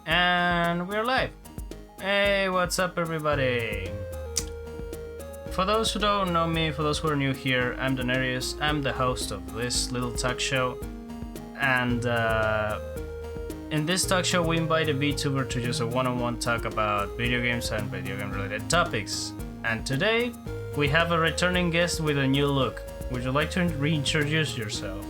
And we're live. Hey, what's up, everybody? For those who don't know me, for those who are new here, I'm Denarius. I'm the host of this little talk show. And in this talk show, we invite a Vtuber to just a one-on-one talk about video games and video game-related topics. And today, we have a returning guest with a new look. Would you like to reintroduce yourself?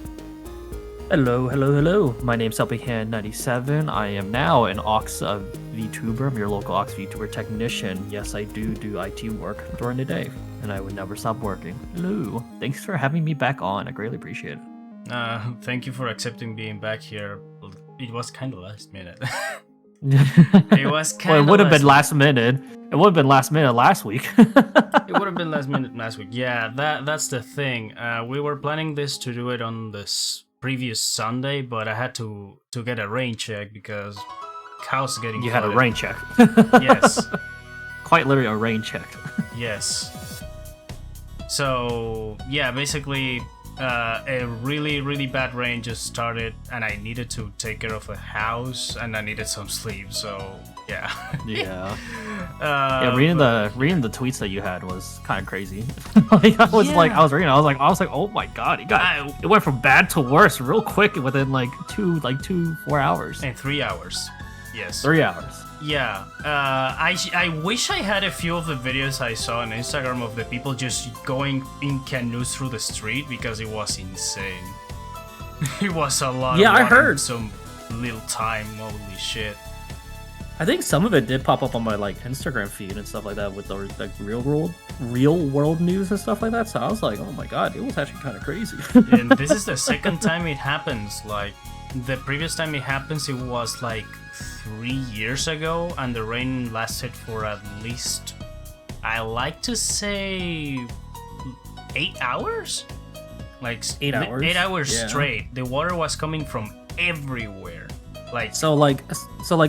Hello. My name's Helpinghand97. I am now an Ox Vtuber. I'm your local Ox Vtuber technician. Yes, I do IT work during the day, and I would never stop working. Hello. Thanks for having me back on. I greatly appreciate it. Thank you for accepting being back here. It was kind of last minute. It was kind well, of it would have been last minute. It would have been last minute last week. It would have been last minute last week. Yeah, that's the thing. We were planning this to do it on this previous Sunday, but I had to get a rain check because house getting You flooded. had a rain check. Yes. Quite literally a rain check. Yes. So yeah, basically a really bad rain just started, and I needed to take care of a house, and I needed some sleep. So yeah. Yeah. Reading the tweets that you had was kind of crazy. I was reading. I was like, oh my god, it went from bad to worse real quick within like 4 hours. In 3 hours. Yes. 3 hours. Yeah, I wish I had a few of the videos I saw on Instagram of the people just going in canoes through the street, because it was insane. It was a lot. Yeah, of water I heard in some little time. Holy shit! I think some of it did pop up on my like Instagram feed and stuff like that with the like real world news and stuff like that. So I was like, oh my god, it was actually kind of crazy. And this is the second time it happens. Like the previous time it happens, it was like 3 years ago, and the rain lasted for at least, I like to say, 8 hours. Like 8 hours. 8 hours Yeah. straight. The water was coming from everywhere. Like So like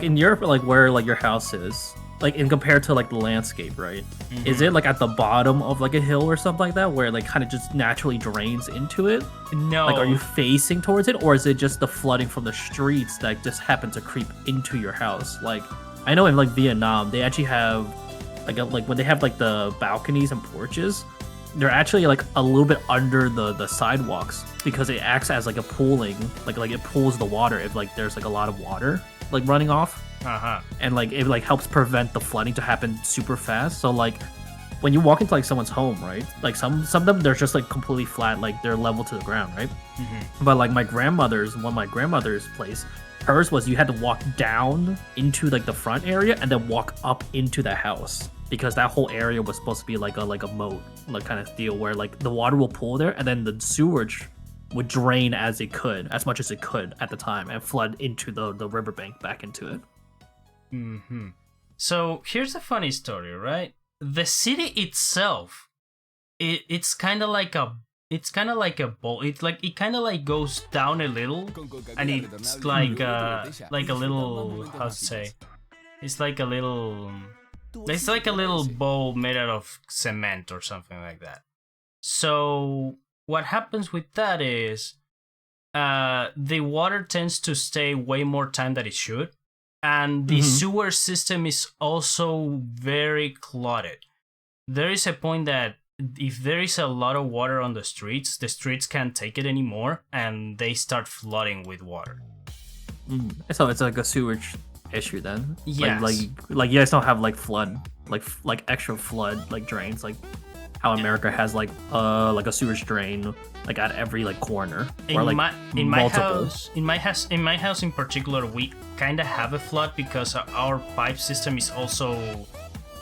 in Europe, like where like your house is, like in compared to like the landscape, right? Is it like at the bottom of like a hill or something like that, where it like kind of just naturally drains into it? No. Like, are you facing towards it, or is it just the flooding from the streets that just happen to creep into your house? Like, I know in like Vietnam, they actually have like when they have like the balconies and porches, they're actually like a little bit under the sidewalks, because it acts as like a pooling, like it pulls the water if like there's like a lot of water like running off. And like it like helps prevent the flooding to happen super fast. So like when you walk into like someone's home, right? Like some of them, they're just like completely flat, like they're level to the ground, right? But like my grandmother's place, hers was you had to walk down into like the front area and then walk up into the house, because that whole area was supposed to be like a moat, like kind of deal where like the water will pool there, and then the sewage would drain as much as it could at the time, and flood into the riverbank back into it. So here's a funny story, right? The city itself, it's kind of like a bowl. It's like it kind of like goes down a little, and it's like a little, how to say? It's like a little bowl made out of cement or something like that. So what happens with that is, the water tends to stay way more time than it should. And the sewer system is also very cluttered. There is a point that if there is a lot of water on the streets can't take it anymore, and they start flooding with water. So it's like a sewage issue then. Yes. Like you guys don't have like flood, like extra flood like drains, like how America has like a sewage drain like at every like corner, or like in my multiple. house in particular, we kind of have a flood because our pipe system is also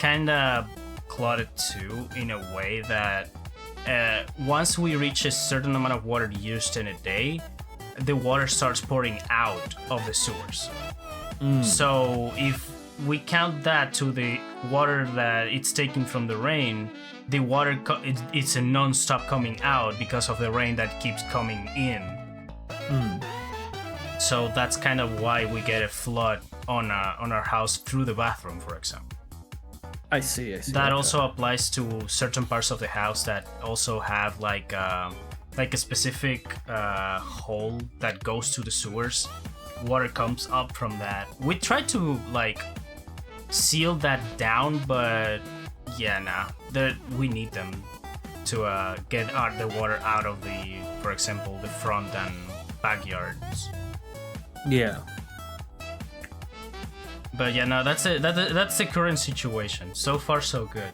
kind of cluttered too, in a way that once we reach a certain amount of water used in a day, the water starts pouring out of the sewers. So if we count that to the water that it's taken from the rain, the water it's a non-stop coming out because of the rain that keeps coming in. So that's kind of why we get a flood on our house through the bathroom, for example. I see. That also applies to certain parts of the house that also have like a specific hole that goes to the sewers. water comes up from that. We tried to like seal that down, but yeah, nah. We need them to get the water out of the, for example, the front and backyards. Yeah. But yeah, no, that's it. That's the current situation. So far, so good.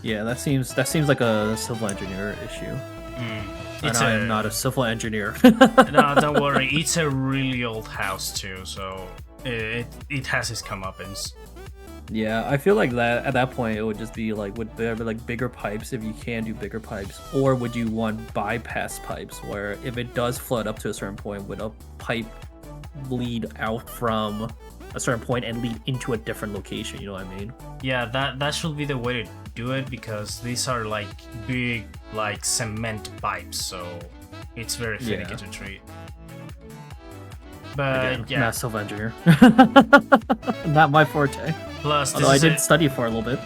Yeah, that seems like a civil engineer issue. And I am not a civil engineer. No, don't worry. It's a really old house too, so it has its comeuppance. Yeah, I feel like that at that point it would just be like, would there be like bigger pipes if you can do bigger pipes, or would you want bypass pipes where if it does flood up to a certain point, would a pipe lead out from a certain point and lead into a different location? You know what I mean? Yeah, that should be the way to do it, because these are like big like cement pipes, so it's very finicky to treat. But again, yeah, massive engineer. Not my forte. Plus, although I did study for a little bit.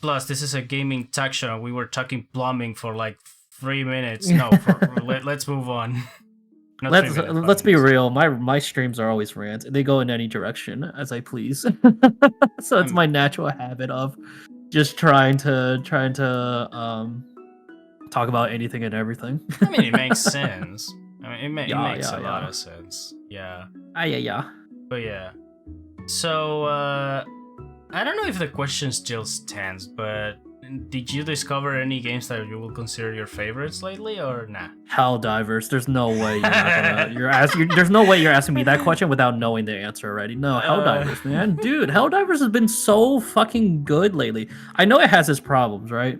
Plus, this is a gaming talk show. We were talking plumbing for like 3 minutes. No, let's move on. Let's be real. My streams are always rants. They go in any direction as I please. So it's my natural habit of just trying to talk about anything and everything. I mean, it makes sense. I mean, it makes a lot of sense. Yeah. Yeah. But yeah. So I don't know if the question still stands, but did you discover any games that you will consider your favorites lately, or nah? Helldivers. There's no way you're not gonna. There's no way you're asking me that question without knowing the answer already. No, Helldivers, man, dude. Helldivers has been so fucking good lately. I know it has its problems, right?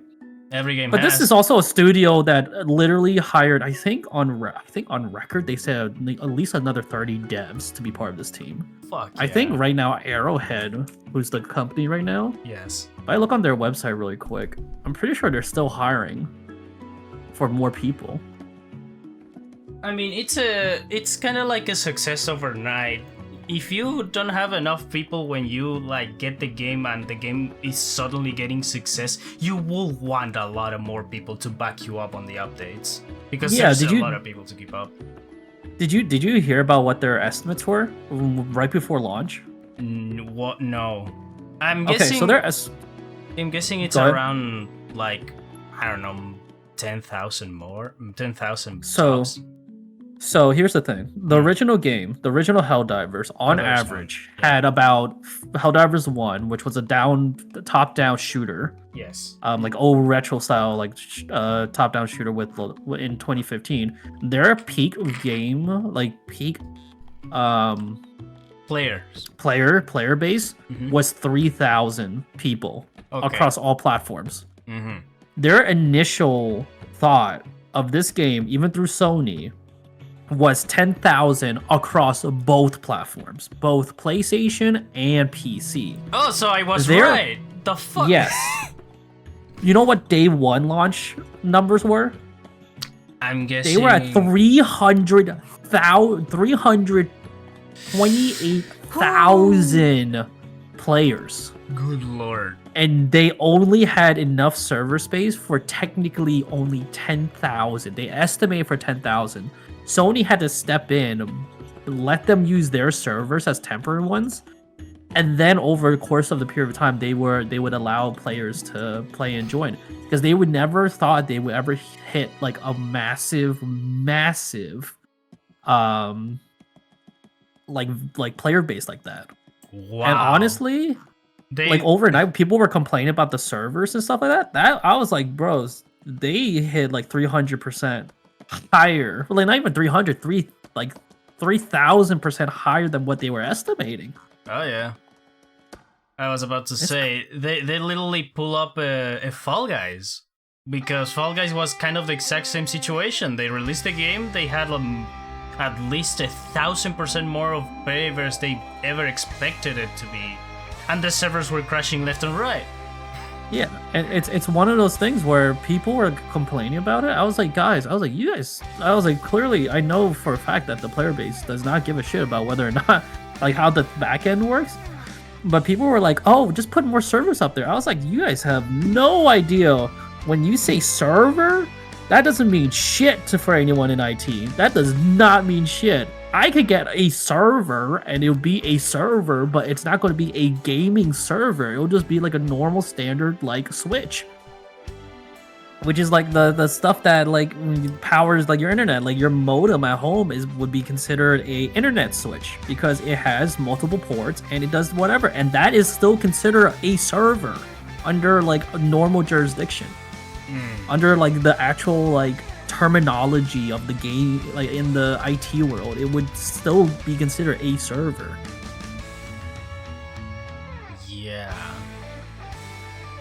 Every game, but this is also a studio that literally hired. I think on record they said at least another 30 devs to be part of this team. Fuck yeah. I think right now Arrowhead, who's the company right now. Yes. If I look on their website really quick, I'm pretty sure they're still hiring for more people. I mean, it's kind of like a success overnight. If you don't have enough people when you like get the game and the game is suddenly getting success, you will want a lot of more people to back you up on the updates, because there's a lot of people to keep up. Did you hear about what their estimates were right before launch? What? No. I'm guessing. Okay, so I'm guessing it's around like, I don't know, 10,000 more, 10,000. So here's the thing: the original game, the original Helldivers, on average, had about Helldivers 1, which was a top-down shooter. Yes. Like old retro style, like top-down shooter in 2015. Their peak game, like peak, player base was 3,000 people across all platforms. Mm-hmm. Their initial thought of this game, even through Sony, was 10,000 across both platforms, both PlayStation and PC. Oh, so I was right. The fuck? Yes. You know what day one launch numbers were? I'm guessing they were at 328,000 players. Good lord. And they only had enough server space for technically only 10,000. They estimate for 10,000. Sony had to step in, let them use their servers as temporary ones, and then over the course of the period of time, they would allow players to play and join, because they would never thought they would ever hit like a massive, like player base like that. Wow. And honestly, like overnight, people were complaining about the servers and stuff like that. That I was like, bros, they hit like 300%. Higher, like not even 3,000% higher than what they were estimating. Oh yeah, I was about to say they literally pull up a Fall Guys, because Fall Guys was kind of the exact same situation. They released the game, they had at least 1,000% more of players they ever expected it to be, and the servers were crashing left and right. Yeah, and it's one of those things where people were complaining about it. I was like, guys, clearly, I know for a fact that the player base does not give a shit about whether or not, like, how the back end works. But people were like, oh, just put more servers up there. I was like, you guys have no idea. When you say server, that doesn't mean shit for anyone in IT. That does not mean shit. I could get a server and it'll be a server, but it's not going to be a gaming server. It'll just be like a normal standard like Switch. Which is like the stuff that like powers like your internet, like your modem at home would be considered a internet switch because it has multiple ports and it does whatever, and that is still considered a server under like a normal jurisdiction, under like the actual like terminology of the game, like in the IT world, it would still be considered a server. Yeah.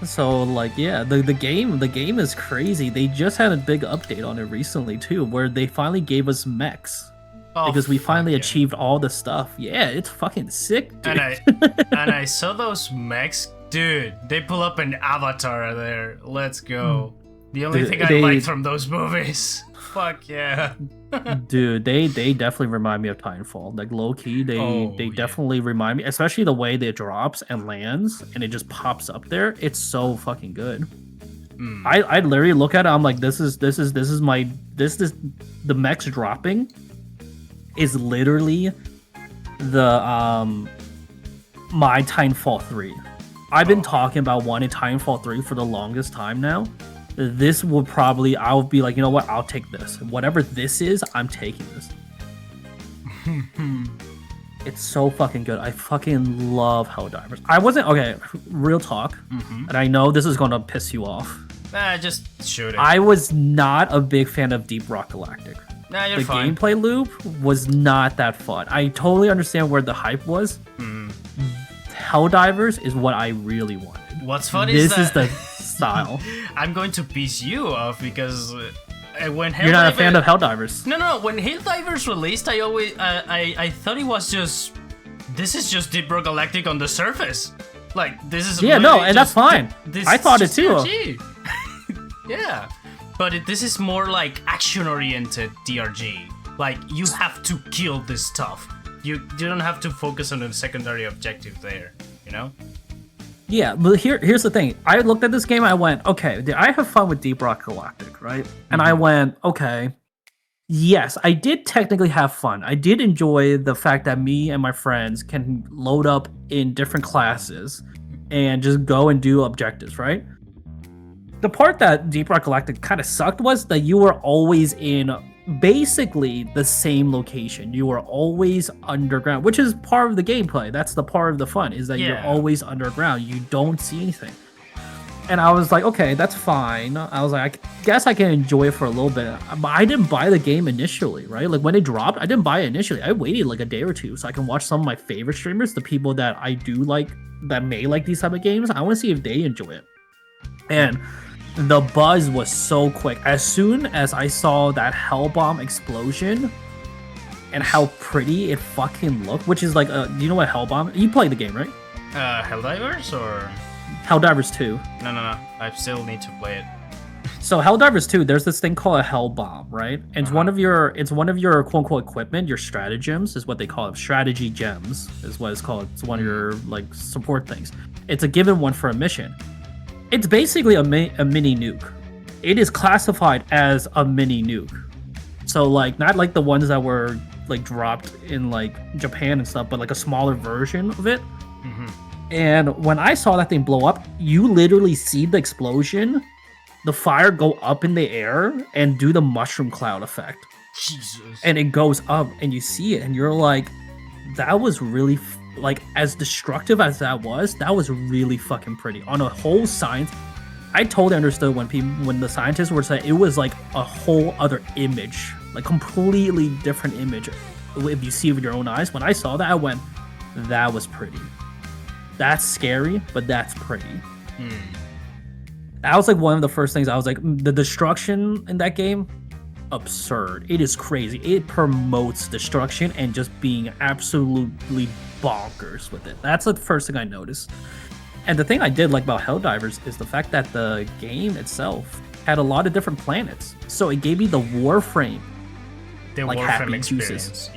So like yeah, the game is crazy. They just had a big update on it recently too, where they finally gave us mechs. Because we finally achieved all the stuff. Yeah, it's fucking sick, dude. And I saw those mechs, dude. They pull up an avatar there. Let's go. The only thing I liked from those movies. Fuck yeah. Dude, they definitely remind me of Titanfall. Like low key, they definitely remind me, especially the way that it drops and lands and it just pops up there. It's so fucking good. I literally look at it, I'm like, this is the mechs dropping is literally the my Titanfall 3. I've been talking about wanting Titanfall 3 for the longest time now. This will probably, I'll be like, you know what, I'll take this. Whatever this is, I'm taking this. It's so fucking good. I fucking love Helldivers. I wasn't, okay, real talk, and I know this is gonna piss you off. Nah, just shoot it. I was not a big fan of Deep Rock Galactic. Nah, you're the fine. gameplay loop was not that fun. I totally understand where the hype was. Helldivers is what I really wanted. What's fun is that... the style. I'm going to piss you off because when You're not a fan of Helldivers. No. When Helldivers released, I always I thought it was just this is just Deep Rock Galactic on the surface. Like this is and that's fine. I thought it too. Yeah, but this is more like action-oriented DRG. Like you have to kill this stuff. You don't have to focus on a secondary objective there. You know. Yeah, but here's the thing. I looked at this game, I went, okay, did I have fun with Deep Rock Galactic, right? And I went, okay, yes, I did technically have fun. I did enjoy the fact that me and my friends can load up in different classes and just go and do objectives, right? The part that Deep Rock Galactic kind of sucked was that you were always in basically the same location. You are always underground, which is part of the gameplay. That's the part of the fun, is that you're always underground. You don't see anything. And I was like, okay, that's fine. I was like, I guess I can enjoy it for a little bit. But I didn't buy the game initially, right? Like when it dropped, I didn't buy it initially. I waited like a day or two so I can watch some of my favorite streamers, the people that I do like, that may like these type of games. I want to see if they enjoy it. And the buzz was so quick. As soon as I saw that Hellbomb explosion and how pretty it fucking looked, which is like, do you know what Hellbomb? You played the game, right? Helldivers or Helldivers 2. No. I still need to play it. So Helldivers 2, there's this thing called a Hellbomb, right? And it's one of your quote unquote equipment, your stratagems is what they call it. Strategy gems is what it's called. It's one of your like support things. It's a given one for a mission. It's basically a mini nuke. It is classified as a mini nuke. So like not like the ones that were like dropped in like Japan and stuff, but like a smaller version of it. And when I saw that thing blow up, you literally see the explosion, the fire go up in the air and do the mushroom cloud effect. Jesus. And it goes up and you see it and you're like, that was really like, as destructive as that was really fucking pretty. On a whole science, I totally understood when the scientists were saying it was like a whole other image, like completely different image. If you see it with your own eyes, when I saw that, I went, that was pretty. That's scary, but that's pretty. That was like one of the first things I was like, the destruction in that game, absurd. It is crazy. It promotes destruction and just being absolutely bonkers with it. That's the first thing I noticed. And the thing I did like about Helldivers is the fact that the game itself had a lot of different planets. So it gave me the Warframe. The like Warframe experience, juices.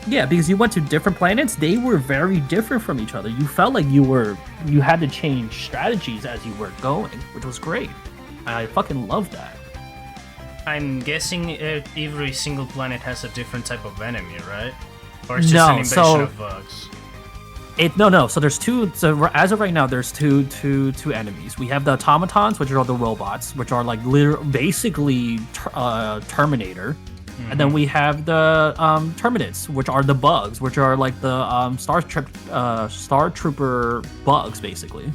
Yeah, because you went to different planets, they were very different from each other. You felt like you had to change strategies as you were going, which was great. I fucking love that. I'm guessing every single planet has a different type of enemy, right? Or it's just an invasion of bugs? No. So there's two. So as of right now, there's two enemies. We have the automatons, which are the robots, which are like basically Terminator, and then we have the Terminids, which are the bugs, which are like the Star Trooper bugs, basically.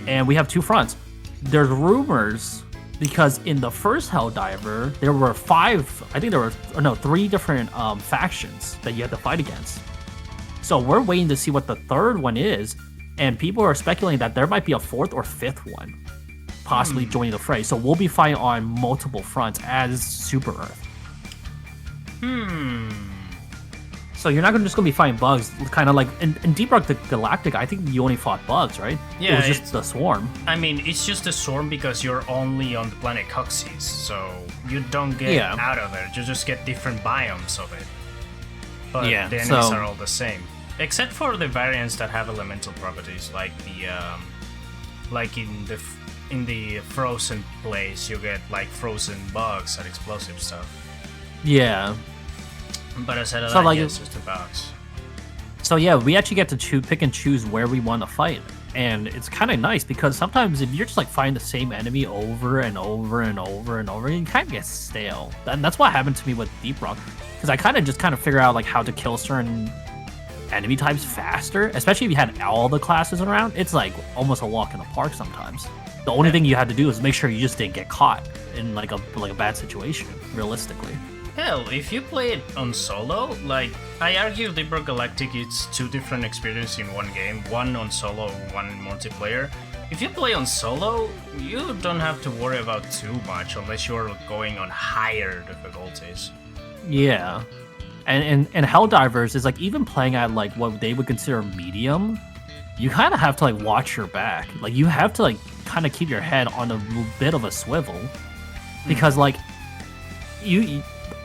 And we have two fronts. There's rumors because in the first Helldiver there were three different factions that you had to fight against. So we're waiting to see what the third one is, and people are speculating that there might be a fourth or fifth one possibly joining the fray. So we'll be fighting on multiple fronts as Super Earth. So you're not just going to be fighting bugs, kind of like in Deep Rock Galactic. I think you only fought bugs, right? Yeah, it was just the swarm. I mean, it's just a swarm because you're only on the planet Coxys, so you don't get out of it. You just get different biomes of it. But the enemies are all the same, except for the variants that have elemental properties, like in the frozen place, you get like frozen bugs and explosive stuff. Yeah. But instead of that, it's just a box. So yeah, we actually get to pick and choose where we want to fight. And it's kind of nice because sometimes if you're just like fighting the same enemy over and over and over and over, you kind of get stale. And that's what happened to me with Deep Rock. Because I kind of figure out like how to kill certain enemy types faster, especially if you had all the classes around. It's like almost a walk in the park sometimes. The only thing you had to do is make sure you just didn't get caught in like a bad situation, realistically. Hell, if you play it on solo, like, I argue Deep Rock Galactic, it's two different experiences in one game, one on solo, one in multiplayer. If you play on solo, you don't have to worry about too much unless you're going on higher difficulties. Yeah. And Helldivers is like, even playing at like what they would consider medium, you kind of have to like watch your back. Like, you have to like kind of keep your head on a bit of a swivel. Because like,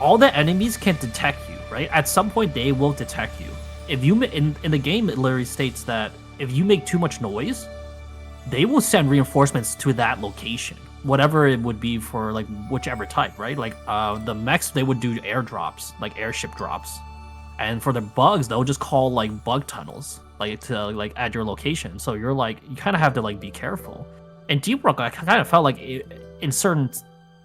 all the enemies can detect you, right? At some point, they will detect you. If you in the game, it literally states that if you make too much noise, they will send reinforcements to that location, whatever it would be for like whichever type, right? Like the mechs, they would do airdrops, like airship drops, and for the bugs, they'll just call like bug tunnels, like to like at your location. So you're like, you kind of have to like be careful. And Deep Rock, I kind of felt like in certain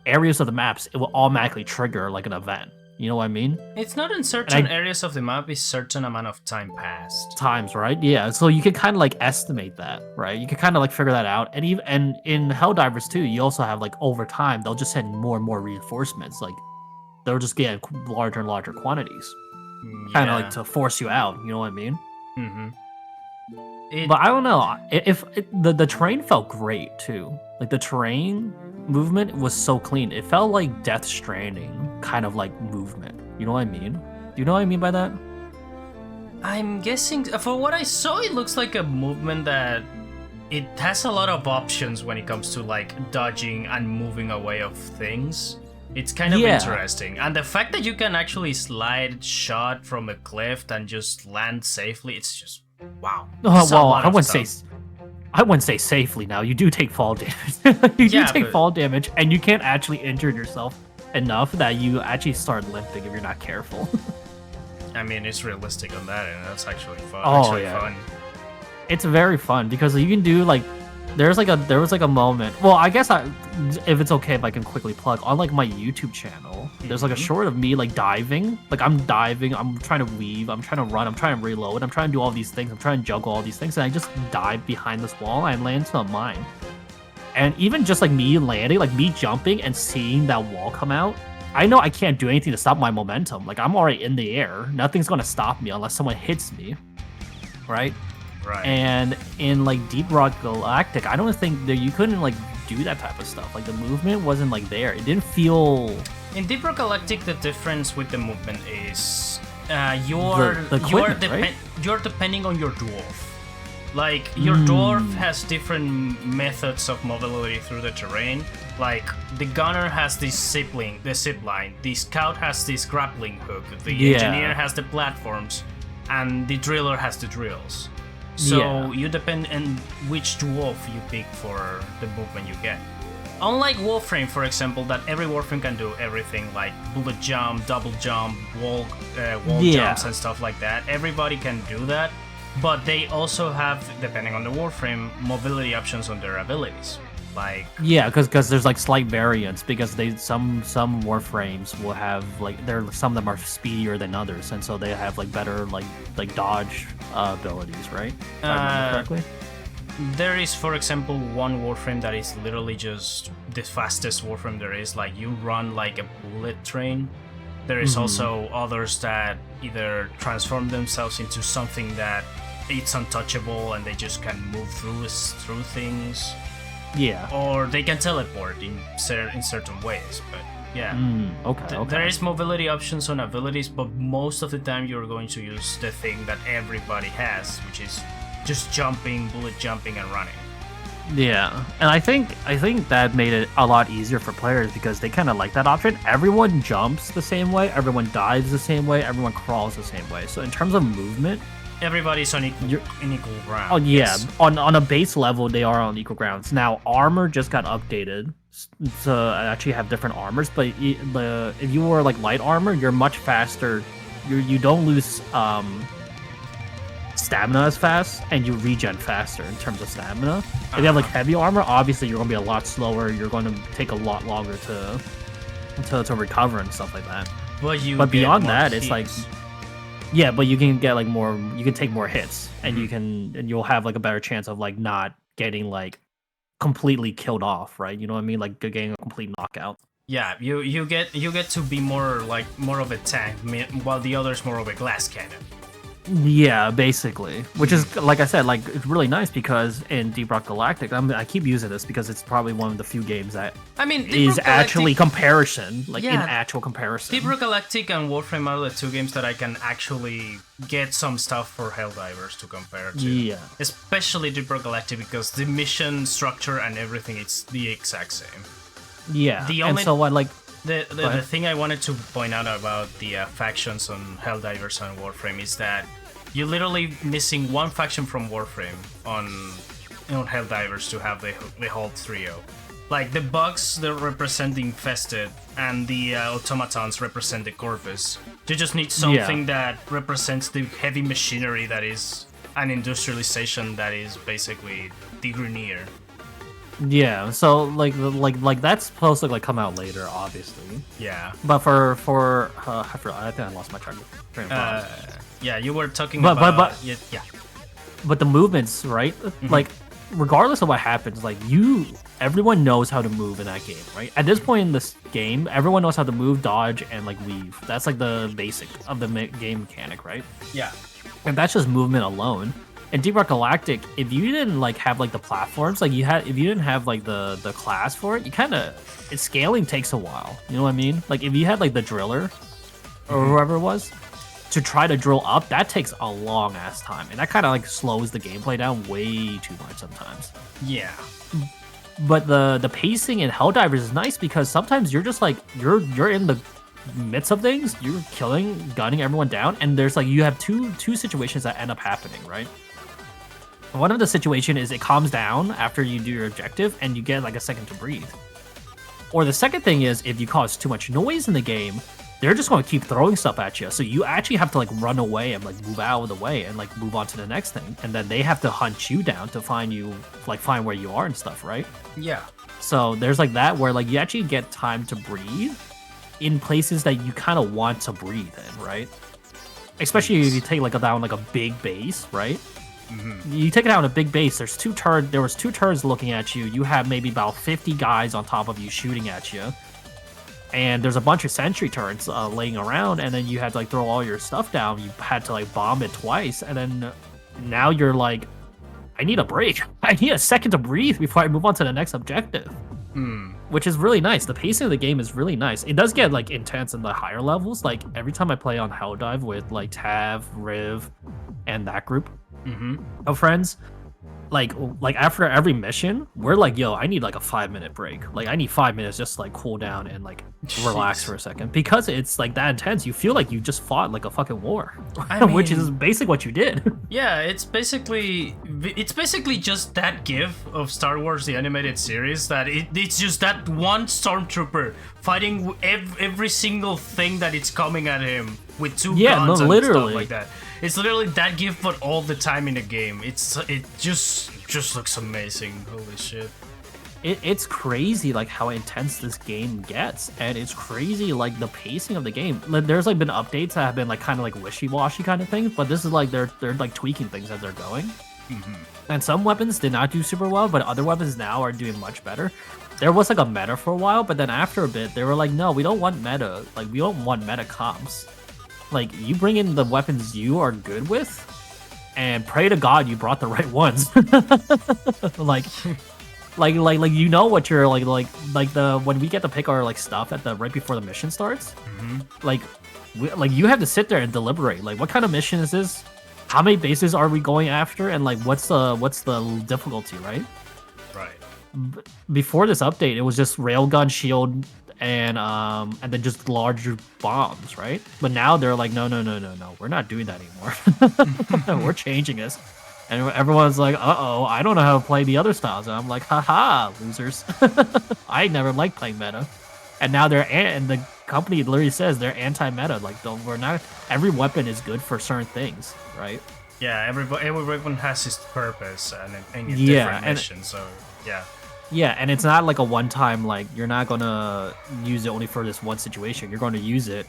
areas of the maps, it will automatically trigger like an event. You know what I mean? It's not in certain areas of the map, it's certain amount of time passed. Times, right? Yeah. So you can kind of like estimate that, right? You can kind of like figure that out. And in Helldivers too, you also have like over time, they'll just send more and more reinforcements. Like they'll just get larger and larger quantities, kind of like to force you out. You know what I mean? But I don't know if the terrain felt great too. Like the terrain movement was so clean. It felt like Death Stranding kind of like movement. You know what I mean? Do you know what I mean by that? I'm guessing, for what I saw, it looks like a movement that it has a lot of options when it comes to like dodging and moving away of things. It's kind of interesting. And the fact that you can actually slide shot from a cliff and just land safely, it's just wow. Well, I wouldn't say safely now. You do take fall damage. you do take fall damage, and you can't actually injure yourself enough that you actually start limping if you're not careful. I mean, it's realistic on that, and that's actually fun. Fun. It's very fun because you can do like there was like a moment. Well, I guess if it's okay if I can quickly plug on like my YouTube channel. There's like a short of me like diving. Like I'm diving, I'm trying to weave, I'm trying to run, I'm trying to reload, I'm trying to do all these things, I'm trying to juggle all these things, and I just dive behind this wall and I land into a mine. And even just like me landing, like me jumping and seeing that wall come out, I know I can't do anything to stop my momentum. Like I'm already in the air. Nothing's gonna stop me unless someone hits me. Right? Right. And in like Deep Rock Galactic, I don't think that you couldn't like do that type of stuff. Like the movement wasn't like there. It didn't feel. In Deep Rock Galactic, the difference with the movement is you're depending on your dwarf. Like your dwarf has different methods of mobility through the terrain. Like the gunner has the zip line, the scout has this grappling hook, the engineer has the platforms, and the driller has the drills. So you depend on which dwarf you pick for the movement you get. Unlike Warframe, for example, that every Warframe can do everything like bullet jump, double jump, wall jumps and stuff like that. Everybody can do that, but they also have, depending on the Warframe, mobility options on their abilities. Like because there's like slight variance because some Warframes will have like some of them are speedier than others, and so they have like better like dodge abilities, right? If I remember correctly. There is, for example, one Warframe that is literally just the fastest Warframe there is. Like, you run like a bullet train. There is also others that either transform themselves into something that it's untouchable and they just can move through things. Yeah. Or they can teleport in certain ways, but yeah. Okay. There is mobility options on abilities, but most of the time you're going to use the thing that everybody has, which is just jumping, bullet jumping, and running. Yeah, and I think that made it a lot easier for players because they kind of like that option. Everyone jumps the same way, everyone dives the same way, everyone crawls the same way. So in terms of movement, everybody's on equal ground. Oh yeah, yes. on a base level they are on equal grounds. Now armor just got updated to actually have different armors, but if you were like light armor, you're much faster. You don't lose stamina as fast, and you regen faster in terms of stamina. If you have like heavy armor, obviously you're gonna be a lot slower. You're going to take a lot longer to recover and stuff like that. But beyond that, it's like, yeah, but you can get like more. You can take more hits, and you'll have like a better chance of like not getting like completely killed off, right? You know what I mean? Like getting a complete knockout. Yeah, you get to be more of a tank, while the other's more of a glass cannon. Yeah, basically. Which is, like I said, like it's really nice because in Deep Rock Galactic, I keep using this because it's probably one of the few games that is actually comparison, like in actual comparison. Deep Rock Galactic and Warframe are the two games that I can actually get some stuff for Helldivers to compare to. Yeah. Especially Deep Rock Galactic because the mission structure and everything, it's the exact same. Yeah. And so what, like... The thing I wanted to point out about the factions on Helldivers and Warframe is that you're literally missing one faction from Warframe on Helldivers to have the whole trio. Like the bugs, they represent the infested, and the automatons represent the corpus. You just need something that represents the heavy machinery that is an industrialization that is basically the Grenier. Yeah, so like that's supposed to like come out later, obviously. Yeah. But for I forgot, I think I lost my train of thought. Yeah, you were talking about yeah. But the movements, right? Like regardless of what happens, like everyone knows how to move in that game, right? At this point in this game, everyone knows how to move, dodge, and like weave. That's like the basic of the game mechanic, right? Yeah. And that's just movement alone. In Deep Rock Galactic, if you didn't like have like the platforms, like if you didn't have like the class for it, its scaling takes a while. You know what I mean? Like if you had like the driller or whoever it was to try to drill up, that takes a long ass time, and that kind of like slows the gameplay down way too much sometimes. Yeah. But the pacing in Helldivers is nice because sometimes you're just like you're in the midst of things, you're gunning everyone down, and there's like you have two situations that end up happening, right? One of the situation is it calms down after you do your objective and you get like a second to breathe. Or the second thing is if you cause too much noise in the game, they're just going to keep throwing stuff at you. So you actually have to like run away and like move out of the way and like move on to the next thing. And then they have to hunt you down to find where you are and stuff, right? Yeah. So there's like that where like you actually get time to breathe in places that you kind of want to breathe in, right? Especially if you take like down like a big base, right? You take it out in a big base. There was two turrets looking at you. You have maybe about 50 guys on top of you shooting at you, and there's a bunch of sentry turrets laying around. And then you had to like throw all your stuff down. You had to like bomb it twice, and then now you're like, I need a break. I need a second to breathe before I move on to the next objective. Which is really nice. The pacing of the game is really nice. It does get like intense in the higher levels. Like every time I play on Helldive with like Tav, Riv, and that group of friends, like after every mission, we're like, yo, I need like a 5-minute break. Like I need 5 minutes just to, like cool down and like relax for a second, because it's like that intense. You feel like you just fought like a fucking war, which is basically what you did. Yeah, it's basically just that gif of Star Wars the animated series that it's just that one stormtrooper fighting every single thing that it's coming at him with two guns and stuff like that. It's literally that gif, but all the time in the game. It just looks amazing. Holy shit! It's crazy like how intense this game gets, and it's crazy like the pacing of the game. Like, there's like been updates that have been like kind of like wishy-washy kind of things, but this is like they're like tweaking things as they're going. Mm-hmm. And some weapons did not do super well, but other weapons now are doing much better. There was like a meta for a while, but then after a bit, they were like, no, we don't want meta. Like we don't want meta comps. Like, you bring in the weapons you are good with, and pray to God you brought the right ones. like you know what you're like the when we get to pick our like stuff at the right before the mission starts. Mm-hmm. Like you have to sit there and deliberate. Like, what kind of mission is this? How many bases are we going after? And like, what's the difficulty, right? Right. Before this update, it was just railgun, shield, and then just larger bombs, right? But now they're like, no, we're not doing that anymore. We're changing this. And everyone's like, uh-oh, I don't know how to play the other styles. And I'm like, haha, losers. I never liked playing meta. And now and the company literally says they're anti-meta. Like, we're not, every weapon is good for certain things, right? Yeah, every weapon has its purpose and a different mission, so yeah. Yeah, and it's not like a one-time, like, you're not going to use it only for this one situation. You're going to use it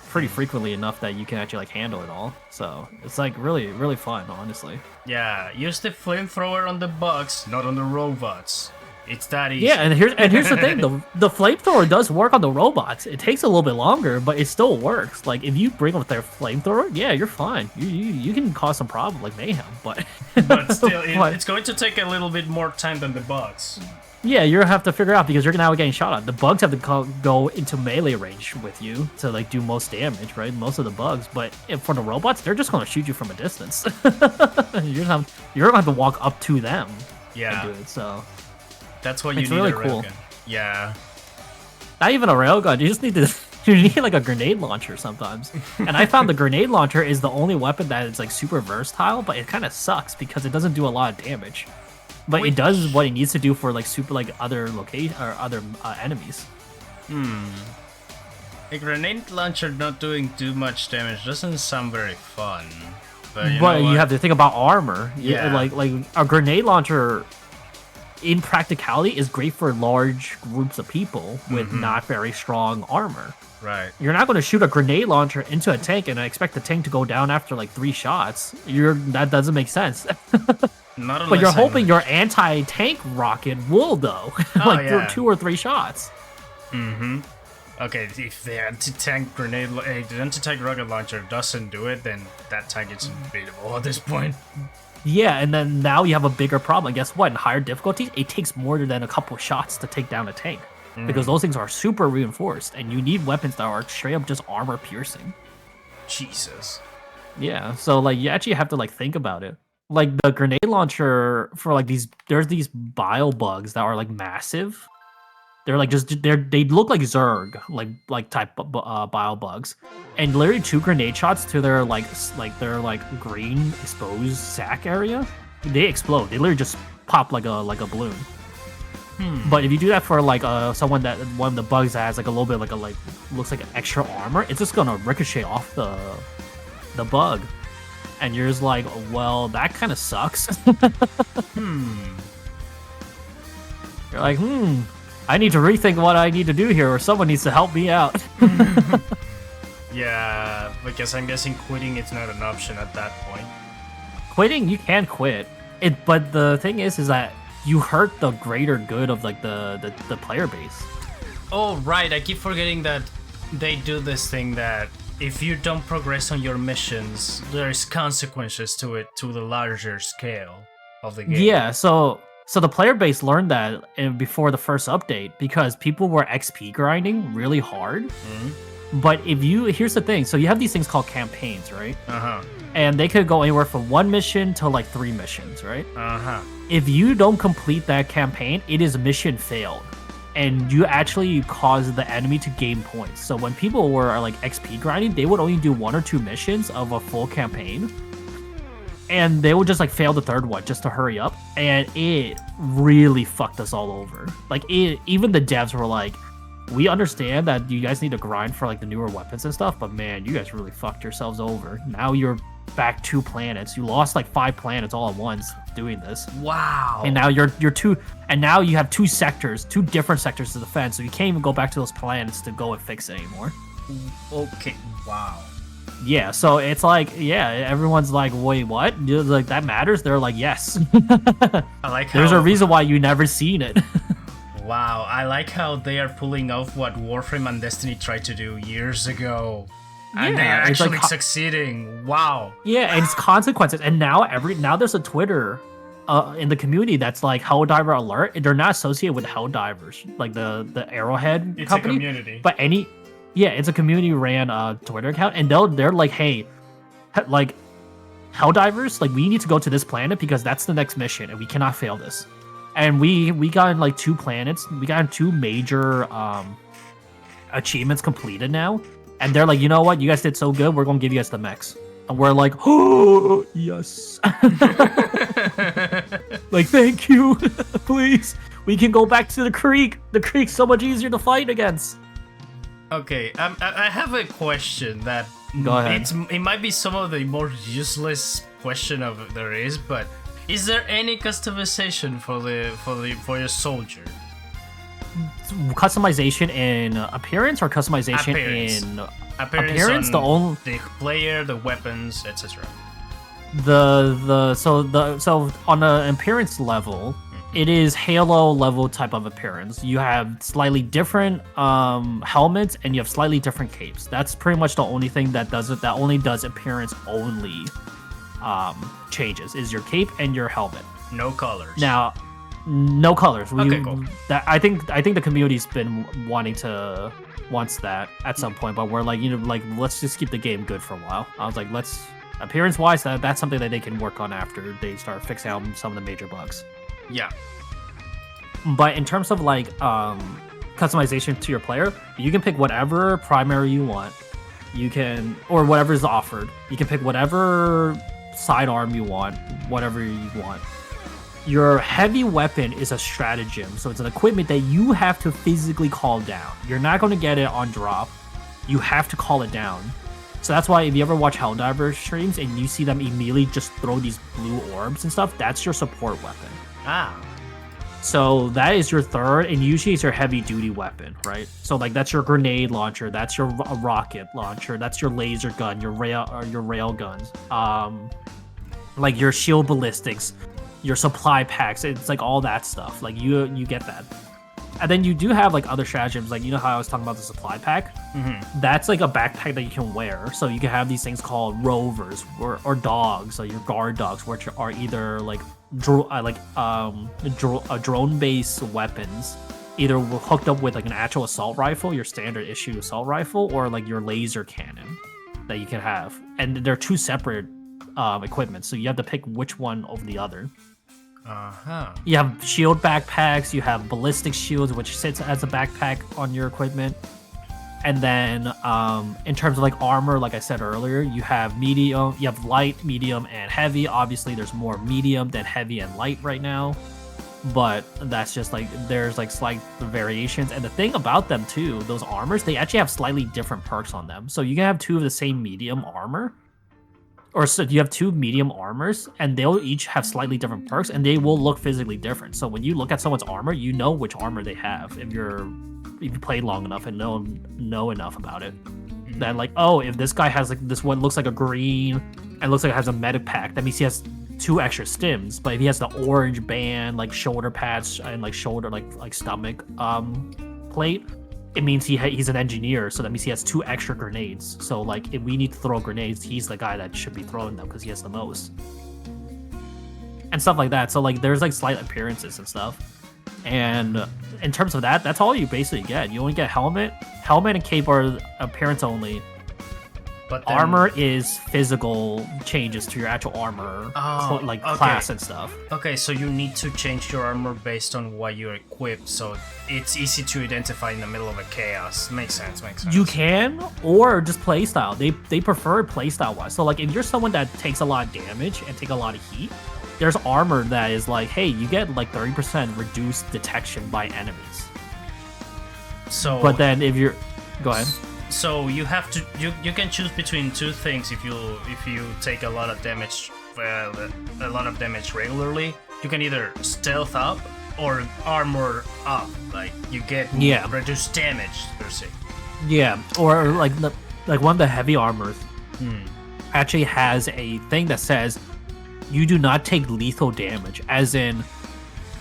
pretty frequently enough that you can actually, like, handle it all. So, it's, like, really, really fun, honestly. Yeah, use the flamethrower on the bugs, not on the robots. It's that easy. Yeah, and here's the thing. The flamethrower does work on the robots. It takes a little bit longer, but it still works. Like, if you bring up their flamethrower, yeah, you're fine. You can cause some problem, like mayhem, but... But still, it's going to take a little bit more time than the bugs. Yeah, you're gonna have to figure out, because you're now getting shot at. The bugs have to go into melee range with you to like do most damage, right? Most of the bugs, but for the robots, they're just gonna shoot you from a distance. You're gonna have to walk up to them. Yeah, and do it. So that's why you need really a cool. railgun. Yeah, not even a railgun. You just need to. You need like a grenade launcher sometimes. And I found the grenade launcher is the only weapon that is like super versatile, but it kind of sucks because it doesn't do a lot of damage. But it does what it needs to do for like super like other location or other enemies. A grenade launcher not doing too much damage doesn't sound very fun. But you have to think about armor. Yeah, like a grenade launcher, in practicality, is great for large groups of people with not very strong armor. Right. You're not going to shoot a grenade launcher into a tank and expect the tank to go down after like 3 shots. That doesn't make sense. But you're hoping your anti-tank rocket will, though. Like 2 or 3 shots. Mm-hmm. Okay, if the anti-tank rocket launcher doesn't do it, then that tank is unbeatable at this point. Yeah, and then now you have a bigger problem. Guess what? In higher difficulties, it takes more than a couple shots to take down a tank. Because those things are super reinforced, and you need weapons that are straight up just armor piercing. Jesus. Yeah, so like you actually have to like think about it. Like the grenade launcher for like there's these bio bugs that are like massive. They're like they look like Zerg, like type bio bugs, and literally 2 grenade shots to their their green exposed sack area, they explode. They literally just pop like a balloon. But if you do that for like one of the bugs that has like a little bit looks like extra armor, it's just gonna ricochet off the bug, and you're just like, well, that kind of sucks. You're like, I need to rethink what I need to do here, or someone needs to help me out. Yeah, because I'm guessing quitting is not an option at that point. Quitting, you can quit but the thing is that you hurt the greater good of like the player base. Oh right, I keep forgetting that they do this thing that if you don't progress on your missions, there's consequences to it to the larger scale of the game. Yeah, so the player base learned that before the first update because people were XP grinding really hard. But here's the thing. So you have these things called campaigns, right? Uh-huh. And they could go anywhere from 1 mission to like 3 missions, right? Uh-huh. If you don't complete that campaign, it is mission failed. And you actually cause the enemy to gain points. So when people were like XP grinding, they would only do 1 or 2 missions of a full campaign. And they would just like fail the 3rd one just to hurry up. And it really fucked us all over. Like even the devs were like, we understand that you guys need to grind for like the newer weapons and stuff, but man, you guys really fucked yourselves over. Now you're back 2 planets. You lost like 5 planets all at once doing this. Wow. And now you're 2, and now you have 2 different sectors to defend, so you can't even go back to those planets to go and fix it anymore. Okay. Wow. Yeah, so it's like, yeah, everyone's like, wait, what? You're like, that matters? They're like, yes. I like how... There's a reason why you never seen it. Wow, I like how they are pulling off what Warframe and Destiny tried to do years ago. And they are actually like, succeeding. Wow. Yeah, and it's consequences. And now there's a Twitter in the community that's like Helldiver Alert. They're not associated with Helldivers, like the Arrowhead it's company. It's a community. But it's a community ran Twitter account, and they're like, hey, like Helldivers, like we need to go to this planet because that's the next mission, and we cannot fail this. And we got in like 2 planets. We got in 2 major achievements completed now. And they're like, you know what? You guys did so good. We're going to give you guys the mechs. And we're like, oh, yes. Like, thank you. Please. We can go back to the creek. The creek's so much easier to fight against. Okay, I have a question that... Go ahead. It might be some of the more useless question there is, but... Is there any customization for your soldier? Customization in appearance or customization in appearance? The player, the weapons, etc. So on an appearance level, it is Halo level type of appearance. You have slightly different helmets and you have slightly different capes. That's pretty much the only thing that does it. That only does appearance only. Changes is your cape and your helmet. No colors. Now, no colors. Okay, cool. I think the community's been wants that at some point, but we're like, let's just keep the game good for a while. I was like, appearance wise, that's something that they can work on after they start fixing out some of the major bugs. Yeah. But in terms of like customization to your player, you can pick whatever primary you want. You can, or whatever is offered. You can pick whatever sidearm you want, whatever you want. Your heavy weapon is a stratagem, so it's an equipment that you have to physically call down. You're not going to get it on drop. You have to call it down. So that's why if you ever watch Helldiver streams and you see them immediately just throw these blue orbs and stuff, that's your support weapon. Ah. So that is your 3rd, and usually it's your heavy duty weapon, right? So like that's your grenade launcher, that's your rocket launcher, that's your laser gun, your rail guns, like your shield ballistics, your supply packs. It's like all that stuff. Like you get that. And then you do have like other stratagems, like you know how I was talking about the supply pack? Mm-hmm. That's like a backpack that you can wear. So you can have these things called rovers or dogs, like your guard dogs, which are either like drone-based weapons, either hooked up with like an actual assault rifle, your standard issue assault rifle, or like your laser cannon that you can have. And they're 2 separate equipment, so you have to pick which one over the other. Uh-huh. You have shield backpacks, you have ballistic shields, which sits as a backpack on your equipment. And then in terms of like armor, like I said earlier, you have medium, you have light, medium, and heavy. Obviously, there's more medium than heavy and light right now. But that's just like, there's like slight variations. And the thing about them too, those armors, they actually have slightly different perks on them. So you can have 2 of the same medium armor. Or so you have 2 medium armors, and they'll each have slightly different perks, and they will look physically different. So when you look at someone's armor, you know which armor they have if you played long enough and know enough about it. Then like, oh, if this guy has like this one looks like a green and looks like it has a medic pack, that means he has 2 extra stims. But if he has the orange band, like shoulder pads and like shoulder like stomach plate, it means he's an engineer, so that means he has 2 extra grenades. So like if we need to throw grenades, he's the guy that should be throwing them because he has the most. And stuff like that. So like there's like slight appearances and stuff. And in terms of that, that's all you basically get. You only get helmet and cape are appearance only. But then, armor is physical changes to your actual armor, class and stuff. Okay, so you need to change your armor based on what you're equipped, so it's easy to identify in the middle of a chaos. Makes sense. You can, or just playstyle. They prefer playstyle wise. So like if you're someone that takes a lot of damage and take a lot of heat, there's armor that is like, hey, you get like 30% reduced detection by enemies. So, but then if you're, go ahead. So you have to you can choose between two things if you take a lot of damage regularly. You can either stealth up or armor up. Like you get reduced damage per se. Yeah, or like one of the heavy armors actually has a thing that says you do not take lethal damage, as in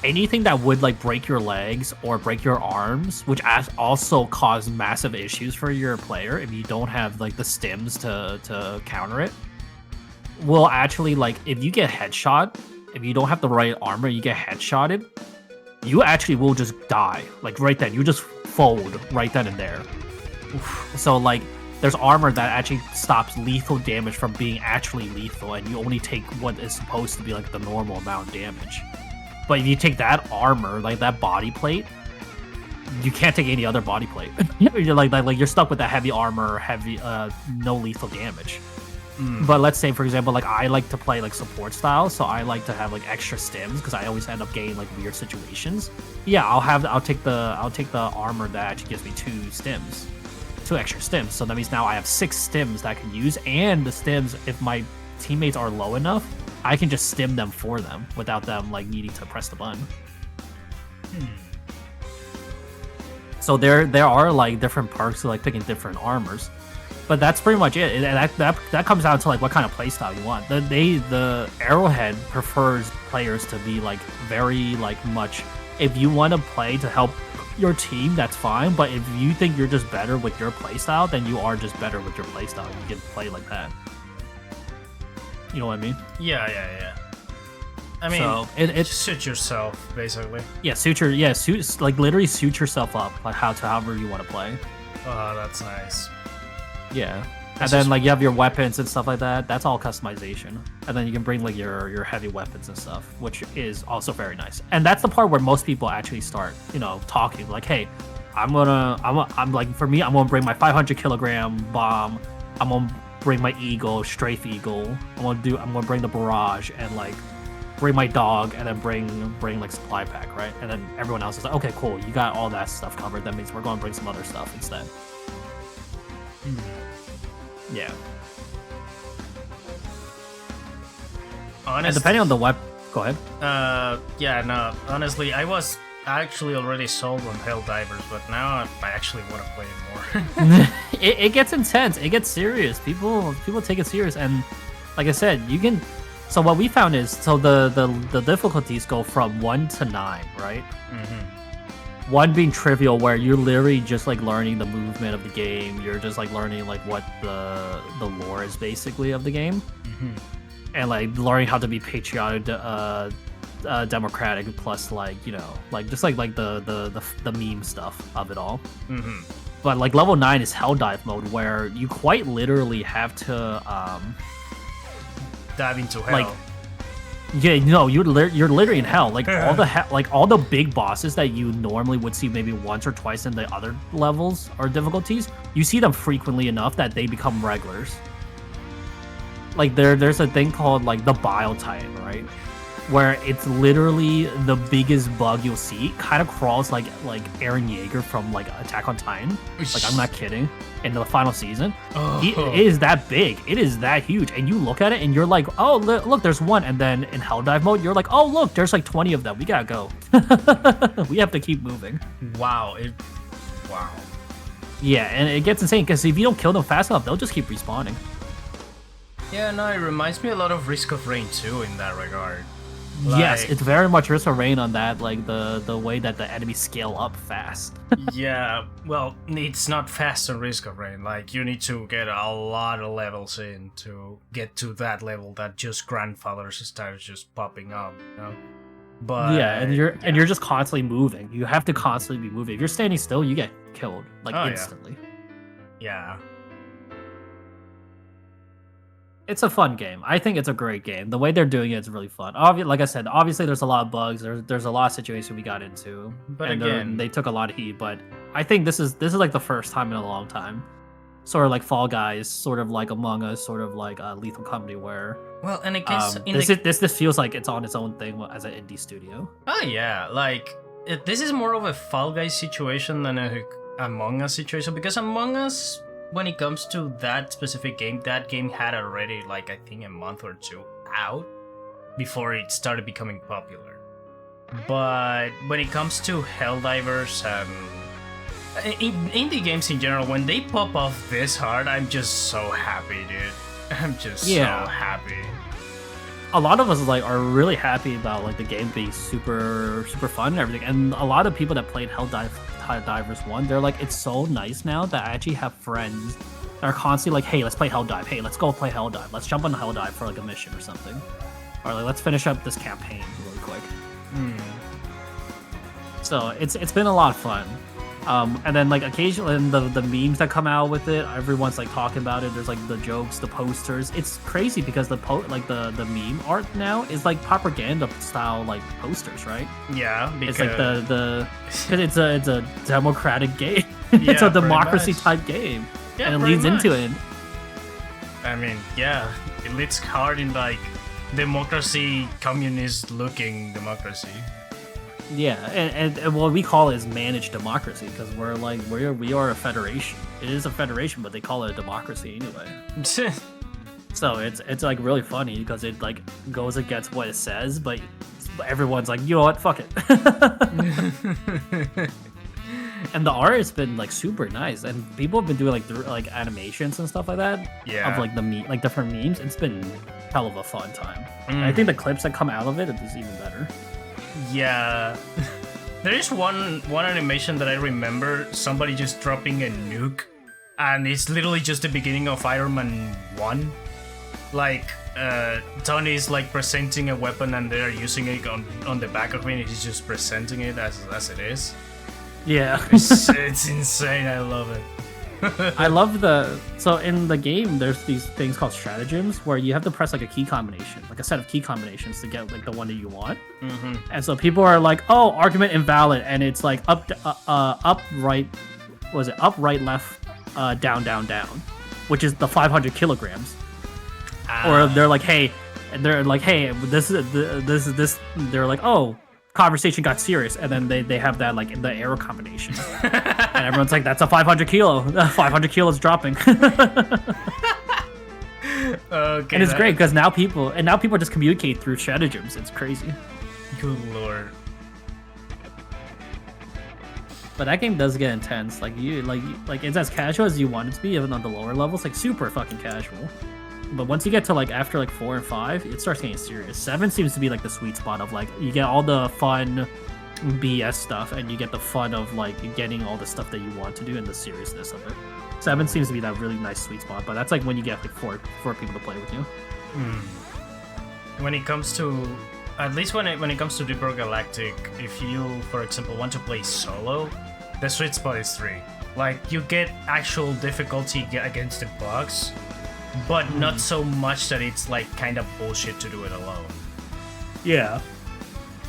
anything that would like break your legs or break your arms, which also cause massive issues for your player if you don't have like the stims to counter it, will actually, like, if you get headshot, if you don't have the right armor, you get headshotted, you actually will just die, like right then. You just fold right then and there. So like there's armor that actually stops lethal damage from being actually lethal, and you only take what is supposed to be like the normal amount of damage. But if you take that armor, like that body plate, you can't take any other body plate. You're like you're stuck with that heavy armor, no lethal damage. But let's say, for example, like I like to play like support style, so I like to have like extra stims because I always end up getting like weird situations. Yeah, I'll take the armor that actually gives me 2 extra stims. So that means now I have 6 stims that I can use, and the stims, if my teammates are low enough, I can just stim them for them without them like needing to press the button. So there are like different perks to like picking different armors, but that's pretty much it. That comes down to like what kind of playstyle you want. The Arrowhead prefers players to be like very like much. If you want to play to help your team, that's fine. But if you think you're just better with your playstyle, then you are just better with your playstyle. You can play like that. You know what I mean? Yeah. I mean, so it suit yourself, basically. Yeah, literally suit yourself up, like however you want to play. Oh, that's nice. Yeah. And then like you have your weapons and stuff like that. That's all customization. And then you can bring like your heavy weapons and stuff, which is also very nice. And that's the part where most people actually start, talking like, hey, I'm like, for me, I'm gonna bring my 500 kilogram bomb. I'm gonna bring my eagle, strafe eagle. I'm gonna bring the barrage and like bring my dog, and then bring like supply pack, right? And then everyone else is like, okay, cool, you got all that stuff covered. That means we're gonna bring some other stuff instead. Yeah. Honestly, and depending on the weapon, go ahead. Yeah, no. Honestly, I was actually already sold on Helldivers, but now I actually want to play it more. it gets intense. It gets serious. People take it serious, and like I said, you can. So what we found is, the difficulties go from 1 to 9, right? 1 being trivial, where you're literally just like learning the movement of the game. You're just like learning like what the lore is basically of the game, and like learning how to be patriotic, democratic, plus like just like the meme stuff of it all. But like level 9 is Helldive mode, where you quite literally have to dive into hell. You're literally in hell. Like all the big bosses that you normally would see maybe once or twice in the other levels or difficulties, you see them frequently enough that they become regulars. Like there's a thing called like the Bile Titan, right? Where it's literally the biggest bug you'll see. It kind of crawls like Eren Yeager from like Attack on Titan. Like, I'm not kidding. In the final season, it is that big. It is that huge. And you look at it and you're like, oh, look, there's one. And then in Helldive mode, you're like, oh, look, there's like 20 of them. We gotta go. We have to keep moving. Wow. Yeah, and it gets insane because if you don't kill them fast enough, they'll just keep respawning. Yeah, no, it reminds me a lot of Risk of Rain 2 in that regard. Yes, it's very much Risk of Rain on that, like the way that the enemies scale up fast. Yeah, well, it's not fast on Risk of Rain. Like, you need to get a lot of levels in to get to that level that just grandfathers start just popping up, But yeah, and you're just constantly moving. You have to constantly be moving. If you're standing still, you get killed like instantly. Yeah. It's a fun game. I think it's a great game. The way they're doing it is really fun. Like I said, obviously there's a lot of bugs. There's a lot of situations we got into, But and again, they took a lot of heat. But I think this is like the first time in a long time, sort of like Fall Guys, sort of like Among Us, sort of like Lethal Company, where well, and I guess this feels like it's on its own thing as an indie studio. Oh yeah, like this is more of a Fall Guys situation than a Among Us situation, because Among Us, when it comes to that specific game, that game had already, like, I think a month or two out before it started becoming popular. But when it comes to Helldivers and indie games in general, when they pop off this hard, I'm just so happy, dude. I'm just so happy. A lot of us are really happy about like the game being super fun and everything. And a lot of people that played Helldivers 1, they're like, it's so nice now that I actually have friends that are constantly like, hey, let's play Helldive. Hey, let's go play Helldive. Let's jump on Helldive for like a mission or something. Or like, let's finish up this campaign really quick. So it's been a lot of fun. And then like occasionally the memes that come out with it, everyone's like talking about it. There's like the jokes, the posters. It's crazy because the meme art now is like propaganda style like posters, right? Yeah, because it's like because it's a democratic game. It's a democracy type game, and it leads into it. I mean, yeah, it leads hard in like democracy, communist looking democracy. Yeah, and what we call it is managed democracy, because we are a federation. It is a federation, but they call it a democracy anyway. So it's like really funny because it like goes against what it says, but everyone's like, you know what, fuck it. And the art has been like super nice, and people have been doing like animations and stuff like that. Yeah. Of like different memes. It's been hell of a fun time. And I think the clips that come out of it is even better. Yeah. There is one animation that I remember, somebody just dropping a nuke, and it's literally just the beginning of Iron Man 1. Like, Tony's like presenting a weapon and they're using it on the back of him, and he's just presenting it as it is. Yeah. It's insane, I love it. I love so in the game there's these things called stratagems where you have to press like a key combination, like a set of key combinations to get like the one that you want. And so people are like, oh, argument invalid, and it's like up right, was it up, right, left, down, which is the 500 kilograms. Or they're like, hey, this is they're like, oh, conversation got serious, and then they have that like in the arrow combination, and everyone's like, that's a 500 kilo. 500 kilos dropping. Okay, and it's great because now people just communicate through stratagems. It's crazy. Good lord. But that game does get intense. Like it's as casual as you want it to be, even on the lower levels, like super fucking casual. But once you get to like after like 4 and 5, it starts getting serious. 7 seems to be like the sweet spot of like you get all the fun BS stuff, and you get the fun of like getting all the stuff that you want to do and the seriousness of it. 7 seems to be that really nice sweet spot, but that's like when you get like four people to play with you. When it comes to, at least when it comes to Deeper Galactic, if you, for example, want to play solo, the sweet spot is 3. Like, you get actual difficulty against the bugs, but not so much that it's like kind of bullshit to do it alone. Yeah.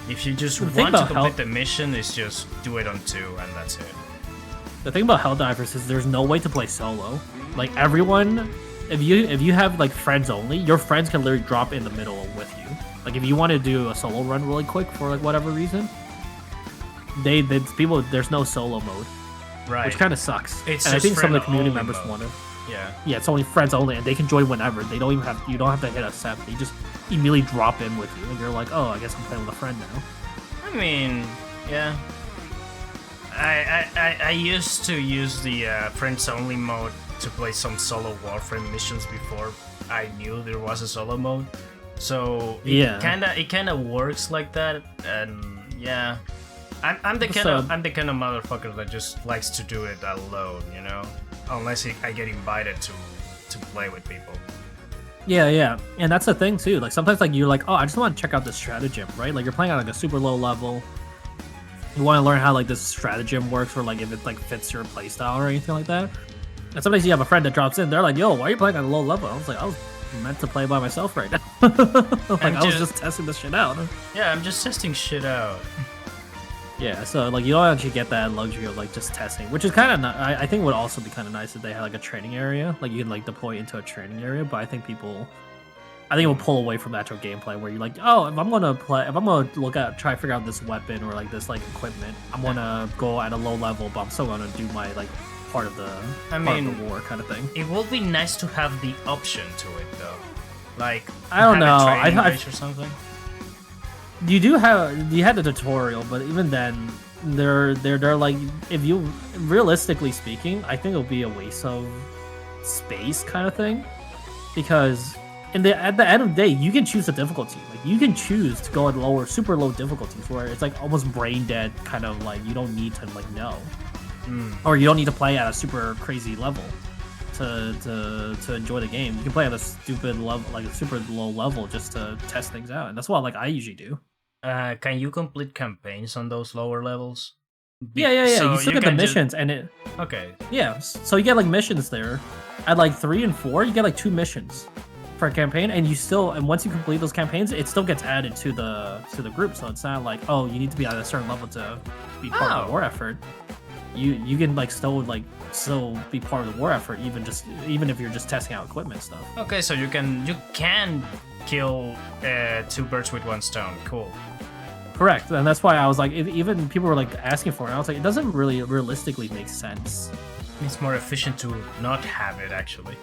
If you just want to complete the mission, it's just do it on 2 and that's it. The thing about Helldivers is there's no way to play solo. Like everyone, if you have like friends only, your friends can literally drop in the middle with you. Like if you want to do a solo run really quick for like whatever reason, there's no solo mode. Right. Which kind of sucks. It's and I think some of the community mode. members want to. Yeah, it's only friends only, and they can join whenever. You don't have to hit accept. They just immediately drop in with you, and you're like, oh, I guess I'm playing with a friend now. I mean, yeah. I used to use the friends only mode to play some solo Warframe missions before I knew there was a solo mode. So it kind of works like that, and yeah. I'm the kind of motherfucker that just likes to do it alone, you know, unless I get invited to play with people. Yeah, and that's the thing too. Like sometimes like you're like, oh, I just want to check out this stratagem, right? Like you're playing on like a super low level. You want to learn how like this stratagem works, or like if it like fits your playstyle or anything like that. And sometimes you have a friend that drops in, they're like, yo, why are you playing on a low level? I was like, I was meant to play by myself right now. Like I was just testing this shit out. Yeah, I'm just testing shit out. Yeah, so like you don't actually get that luxury of like just testing, which is kind of I think would also be kind of nice if they had like a training area, like you can like deploy into a training area. But I think it will pull away from actual gameplay where you're like, oh, if I'm gonna try to figure out this weapon or like this like equipment, I'm gonna go at a low level, but I'm still gonna do my like part of the war kind of thing. It will be nice to have the option to it though, like I don't know, I or something. You had the tutorial, but even then, they're like, if you realistically speaking, I think it'll be a waste of space kind of thing, because at the end of the day, you can choose the difficulty. Like you can choose to go at super low difficulties, where it's like almost brain dead, kind of like you don't need to like know, or you don't need to play at a super crazy level to enjoy the game. You can play at a stupid level, like a super low level, just to test things out, and that's what like I usually do. Can you complete campaigns on those lower levels? Yeah. So you still get the missions, and it. Okay. Yeah, so you get like missions there. At like 3 and 4, you get like 2 missions for a campaign, and once you complete those campaigns, it still gets added to the group. So it's not like, oh, you need to be at a certain level to be part of the war effort. You can like still be part of the war effort, even if you're just testing out equipment stuff. Okay, so you can kill 2 birds with 1 stone. Cool. Correct, and that's why I was like, even people were like asking for it. I was like, it doesn't really realistically make sense. It's more efficient to not have it, actually.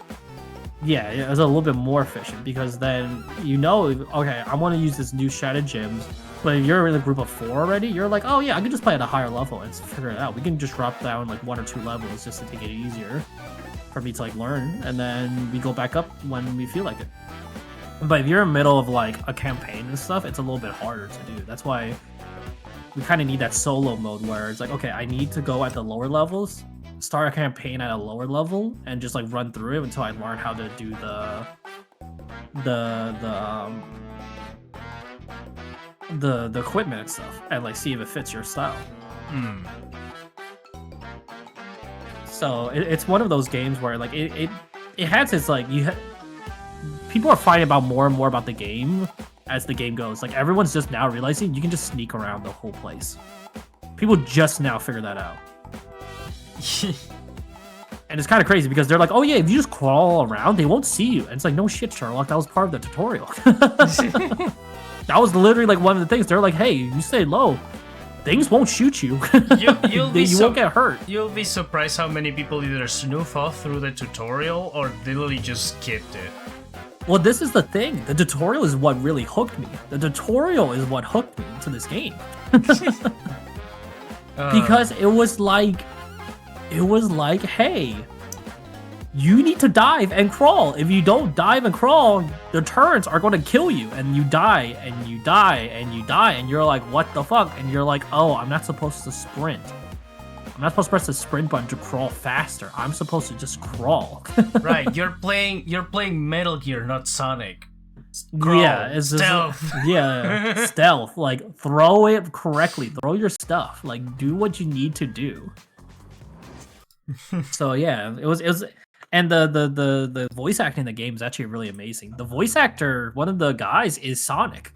Yeah, it was a little bit more efficient, because then okay, I want to use this new stratagem. But if you're in a group of 4 already, you're like, oh yeah, I can just play at a higher level and figure it out. We can just drop down like 1 or 2 levels just to take it easier for me to like learn, and then we go back up when we feel like it. But if you're in the middle of like a campaign and stuff, it's a little bit harder to do. That's why we kind of need that solo mode where it's like, okay, I need to go at the lower levels, start a campaign at a lower level, and just like run through it until I learn how to do the equipment and stuff, and like see if it fits your style. So it's one of those games where like it has its like people are fighting about more and more about the game as the game goes. Like everyone's just now realizing you can just sneak around the whole place. People just now figure that out. And it's kind of crazy because they're like, oh yeah, if you just crawl around, they won't see you. And it's like, no shit, Sherlock, that was part of the tutorial. That was literally like one of the things. They're like, hey, you stay low, things won't shoot you. You won't get hurt. You'll be surprised how many people either snoof off through the tutorial or literally just skipped it. Well, this is the thing. The tutorial is what really hooked me. The tutorial is what hooked me to this game. Because it was like, hey, you need to dive and crawl. If you don't dive and crawl, the turrets are going to kill you, and you die, and you die, and you die, and you're like, what the fuck? And you're like, oh, I'm not supposed to sprint. I'm not supposed to press the sprint button to crawl faster. I'm supposed to just crawl. Right, you're playing Metal Gear, not Sonic. Crawl. Yeah, it's stealth. Stealth. Like, throw it correctly. Throw your stuff. Like, do what you need to do. So yeah, it was, and the voice acting in the game is actually really amazing. The voice actor, one of the guys, is Sonic.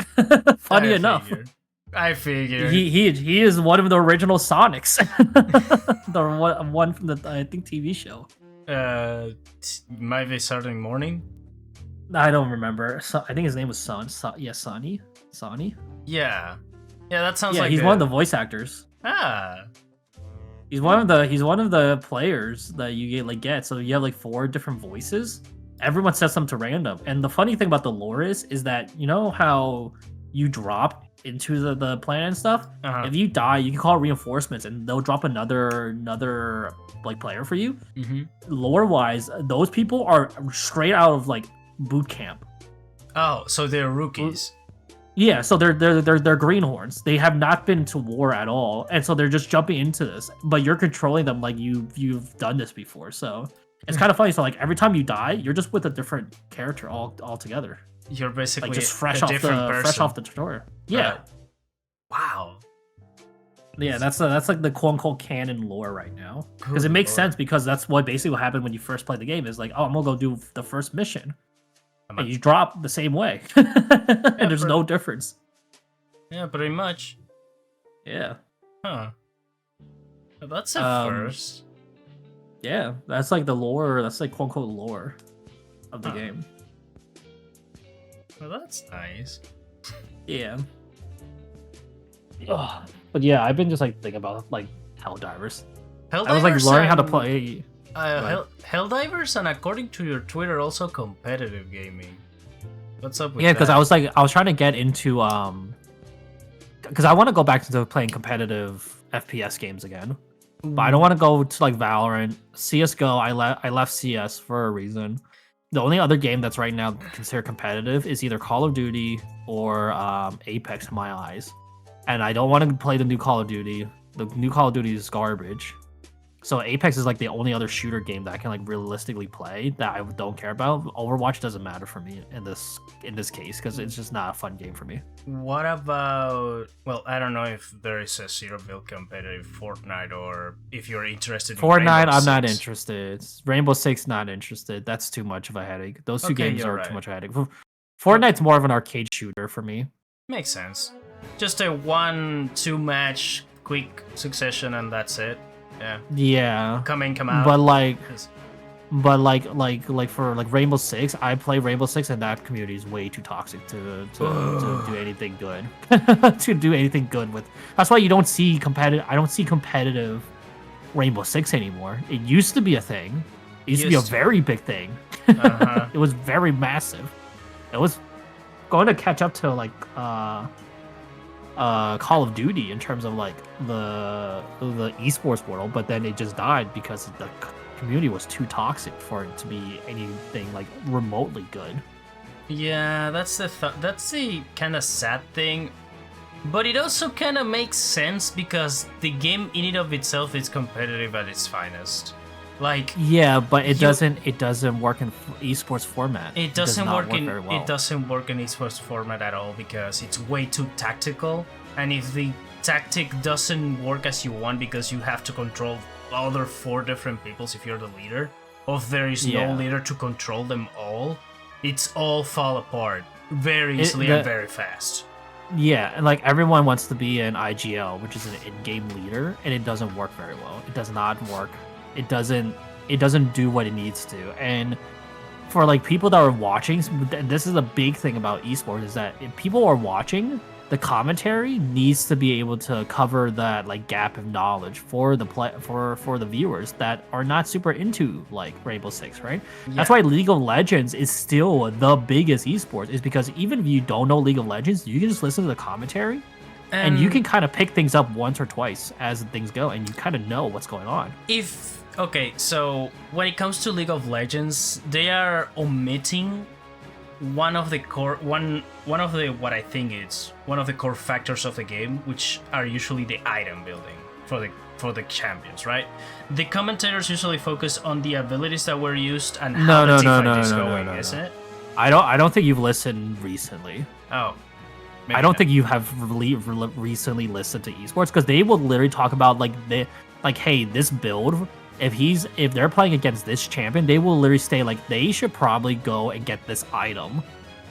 Funny enough. I figured. He is one of the original Sonics. The one from the, I think, TV show. My Saturday Morning? I don't remember. So, I think his name was Sonny. Yeah, that sounds like. Yeah, he's one of the voice actors. He's one of the players that you get. So you have like 4 different voices. Everyone sets them to random. And the funny thing about the lore is that, you know how you drop into the planet and stuff? If you die, you can call reinforcements and they'll drop another like player for you. Lore wise, those people are straight out of like boot camp. Oh, so they're rookies. Yeah, so they're greenhorns. They have not been to war at all, and so they're just jumping into this. But you're controlling them like you've done this before. So It's kind of funny. So like every time you die, you're just with a different character altogether. You're basically Like just a different person. fresh off the tutorial. Yeah. Wow. Yeah, that's like the quote unquote canon lore right now, because it makes sense, because that's what happened when you first play the game. Is like, oh, I'm gonna go do the first mission, and you drop the same way, and there's no difference. Yeah, pretty much. Yeah. Huh. Well, that's a first. Yeah, that's like the lore. That's like quote unquote lore of the game. Well, that's nice. Yeah. Ugh. But yeah, I've been just like thinking about like Helldivers. I was like learning how to play. Helldivers, and according to your Twitter, also competitive gaming. What's up with that? Yeah, because I was trying to get into because I want to go back to playing competitive FPS games again. But I don't want to go to like Valorant, CS:GO. I left CS for a reason. The only other game that's right now considered competitive is either Call of Duty or Apex in my eyes. And I don't want to play the new Call of Duty. The new Call of Duty is garbage. So Apex is like the only other shooter game that I can like realistically play that I don't care about. Overwatch doesn't matter for me in this case, because it's just not a fun game for me. What about, well, I don't know if there is a zero build competitive Fortnite, or if you're interested in Fortnite, I'm not interested. Rainbow Six, not interested. That's too much of a headache. Those two games are too much of a headache. Fortnite's more of an arcade shooter for me. Makes sense. Just a 1-2 match, quick succession, and that's it. Yeah. Yeah. Come in, come out. But like for like Rainbow Six, I play Rainbow Six, and that community is way too toxic to do anything good. To do anything good with. That's why you don't see competitive. I don't see competitive Rainbow Six anymore. It used to be a thing. It used to be a very big thing. It was very massive. It was going to catch up to like Call of Duty in terms of like the esports world, but then it just died because the community was too toxic for it to be anything like remotely good. Yeah, that's the kind of sad thing, but it also kind of makes sense because the game in and of itself is competitive at its finest. Like, yeah, but it doesn't work in esports format. It doesn't work in esports format at all, because it's way too tactical, and if the tactic doesn't work as you want because you have to control other 4 different peoples if you're the leader, or if there is no leader to control them all, it's all fall apart very easily and very fast. Yeah, and like everyone wants to be an IGL, which is an in-game leader, and it doesn't work very well. It does not work. It doesn't do what it needs to. And for like people that are watching, this is a big thing about esports, is that if people are watching, the commentary needs to be able to cover that like gap of knowledge for the for the viewers that are not super into like Rainbow Six, right? Yeah. That's why League of Legends is still the biggest esports, is because even if you don't know League of Legends, you can just listen to the commentary. And you can kind of pick things up once or twice as things go, and you kind of know what's going on. Okay, so when it comes to League of Legends, they are omitting one of the core factors of the game, which are usually the item building for the champions, right? The commentators usually focus on the abilities that were used and how the teamfight is going, isn't it? I don't think you've listened recently. Oh. I don't think you have recently listened to esports, because they will literally talk about hey, this build, if they're playing against this champion, they will literally say like they should probably go and get this item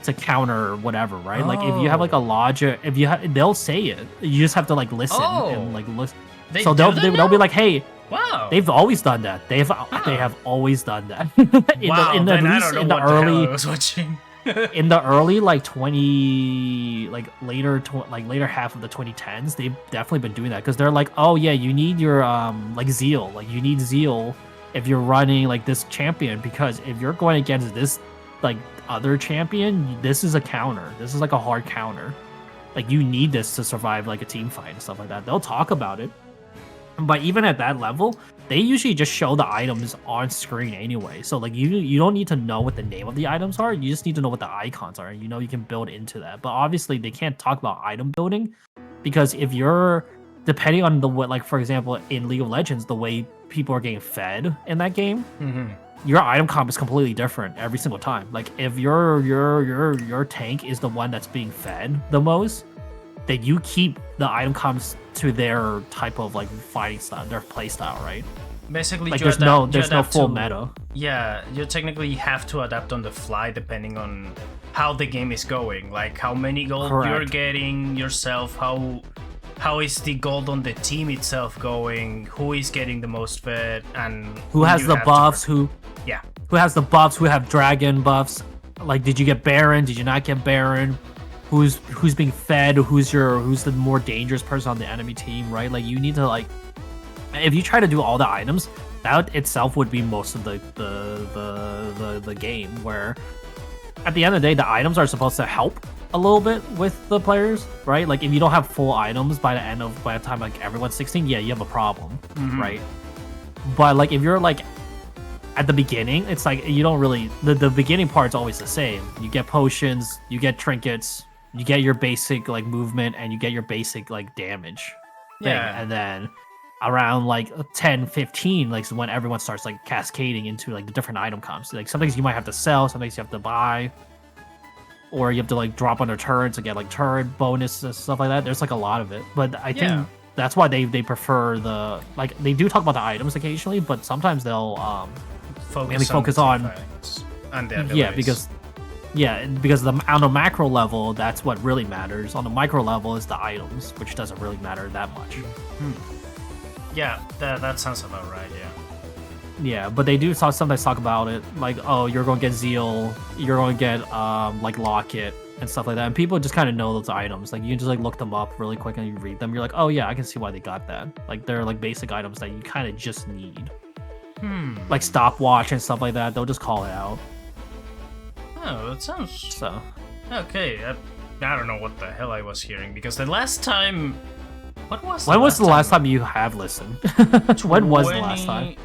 to counter whatever, right? Like if you have like a logic, they'll say it. You just have to like listen and like look. So they'll be like, hey. Wow. They've always done that. They have always done that. in the early I was watching. In the early later half of the 2010s, they've definitely been doing that, because they're like, oh yeah, you need your like zeal, like you need zeal if you're running like this champion, because if you're going against this like other champion, this is a counter. This is like a hard counter. Like you need this to survive like a team fight and stuff like that. They'll talk about it. But even at that level, they usually just show the items on screen anyway. So like you don't need to know what the name of the items are. You just need to know what the icons are, and you can build into that. But obviously they can't talk about item building, because if you're depending on for example in League of Legends, the way people are getting fed in that game, your item comp is completely different every single time. Like if your tank is the one that's being fed the most, then you keep the item comps to their type of like fighting style, their play style, right? Basically, Like you there's no adapt full to, meta. Yeah, you technically have to adapt on the fly depending on how the game is going. Like how many gold you're Correct. getting yourself, how is the gold on the team itself going, who is getting the most fed, and Who has the buffs? Who has the buffs? Who have dragon buffs? Like, did you get Baron? Did you not get Baron? Who's being fed? Who's the more dangerous person on the enemy team? Right? Like, you need to like, if you try to do all the items, that itself would be most of the game. Where at the end of the day, the items are supposed to help a little bit with the players, right? Like if you don't have full items by the time like everyone's 16, yeah, you have a problem, right? But like if you're like at the beginning, it's like you don't really the beginning part's always the same. You get potions, you get trinkets, you get your basic like movement, and you get your basic like damage thing. Yeah. And then around like 10, 15, like when everyone starts like cascading into like the different item comps. Like some things you might have to sell, some things you have to buy, or you have to like drop on their turret to get like turret bonus and stuff like that. There's like a lot of it, but I think that's why they prefer the like they do talk about the items occasionally, but sometimes they'll mainly focus on and the because on the macro level, that's what really matters. On the micro level is the items, which doesn't really matter that much. Yeah, that sounds about right. Yeah, but they do sometimes talk about it, like, oh, you're going to get Zeal, you're going to get, like, Locket, and stuff like that, and people just kind of know those items. Like, you can just, like, look them up really quick, and you read them, you're like, oh, yeah, I can see why they got that. Like, they're, like, basic items that you kind of just need. Like, stopwatch and stuff like that, they'll just call it out. Oh, that sounds... So... Okay, I don't know what the hell I was hearing, because the last time... When was the last time you have listened? When was the last time?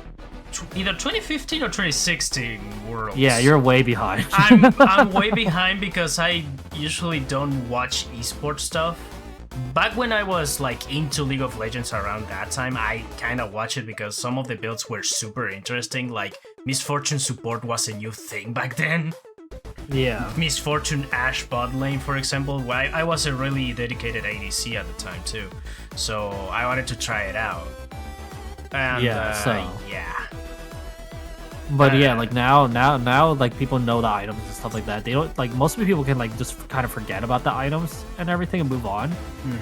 Either 2015 or 2016 Worlds. Yeah, you're way behind. I'm way behind because I usually don't watch esports stuff. Back when I was like into League of Legends around that time, I kind of watched it because some of the builds were super interesting. Like Misfortune support was a new thing back then. Yeah. Misfortune Ashe bot lane, for example. I was a really dedicated ADC at the time too, so I wanted to try it out. And, yeah. But yeah, like now, like people know the items and stuff like that. They don't like most of the people can like just kind of forget about the items and everything and move on.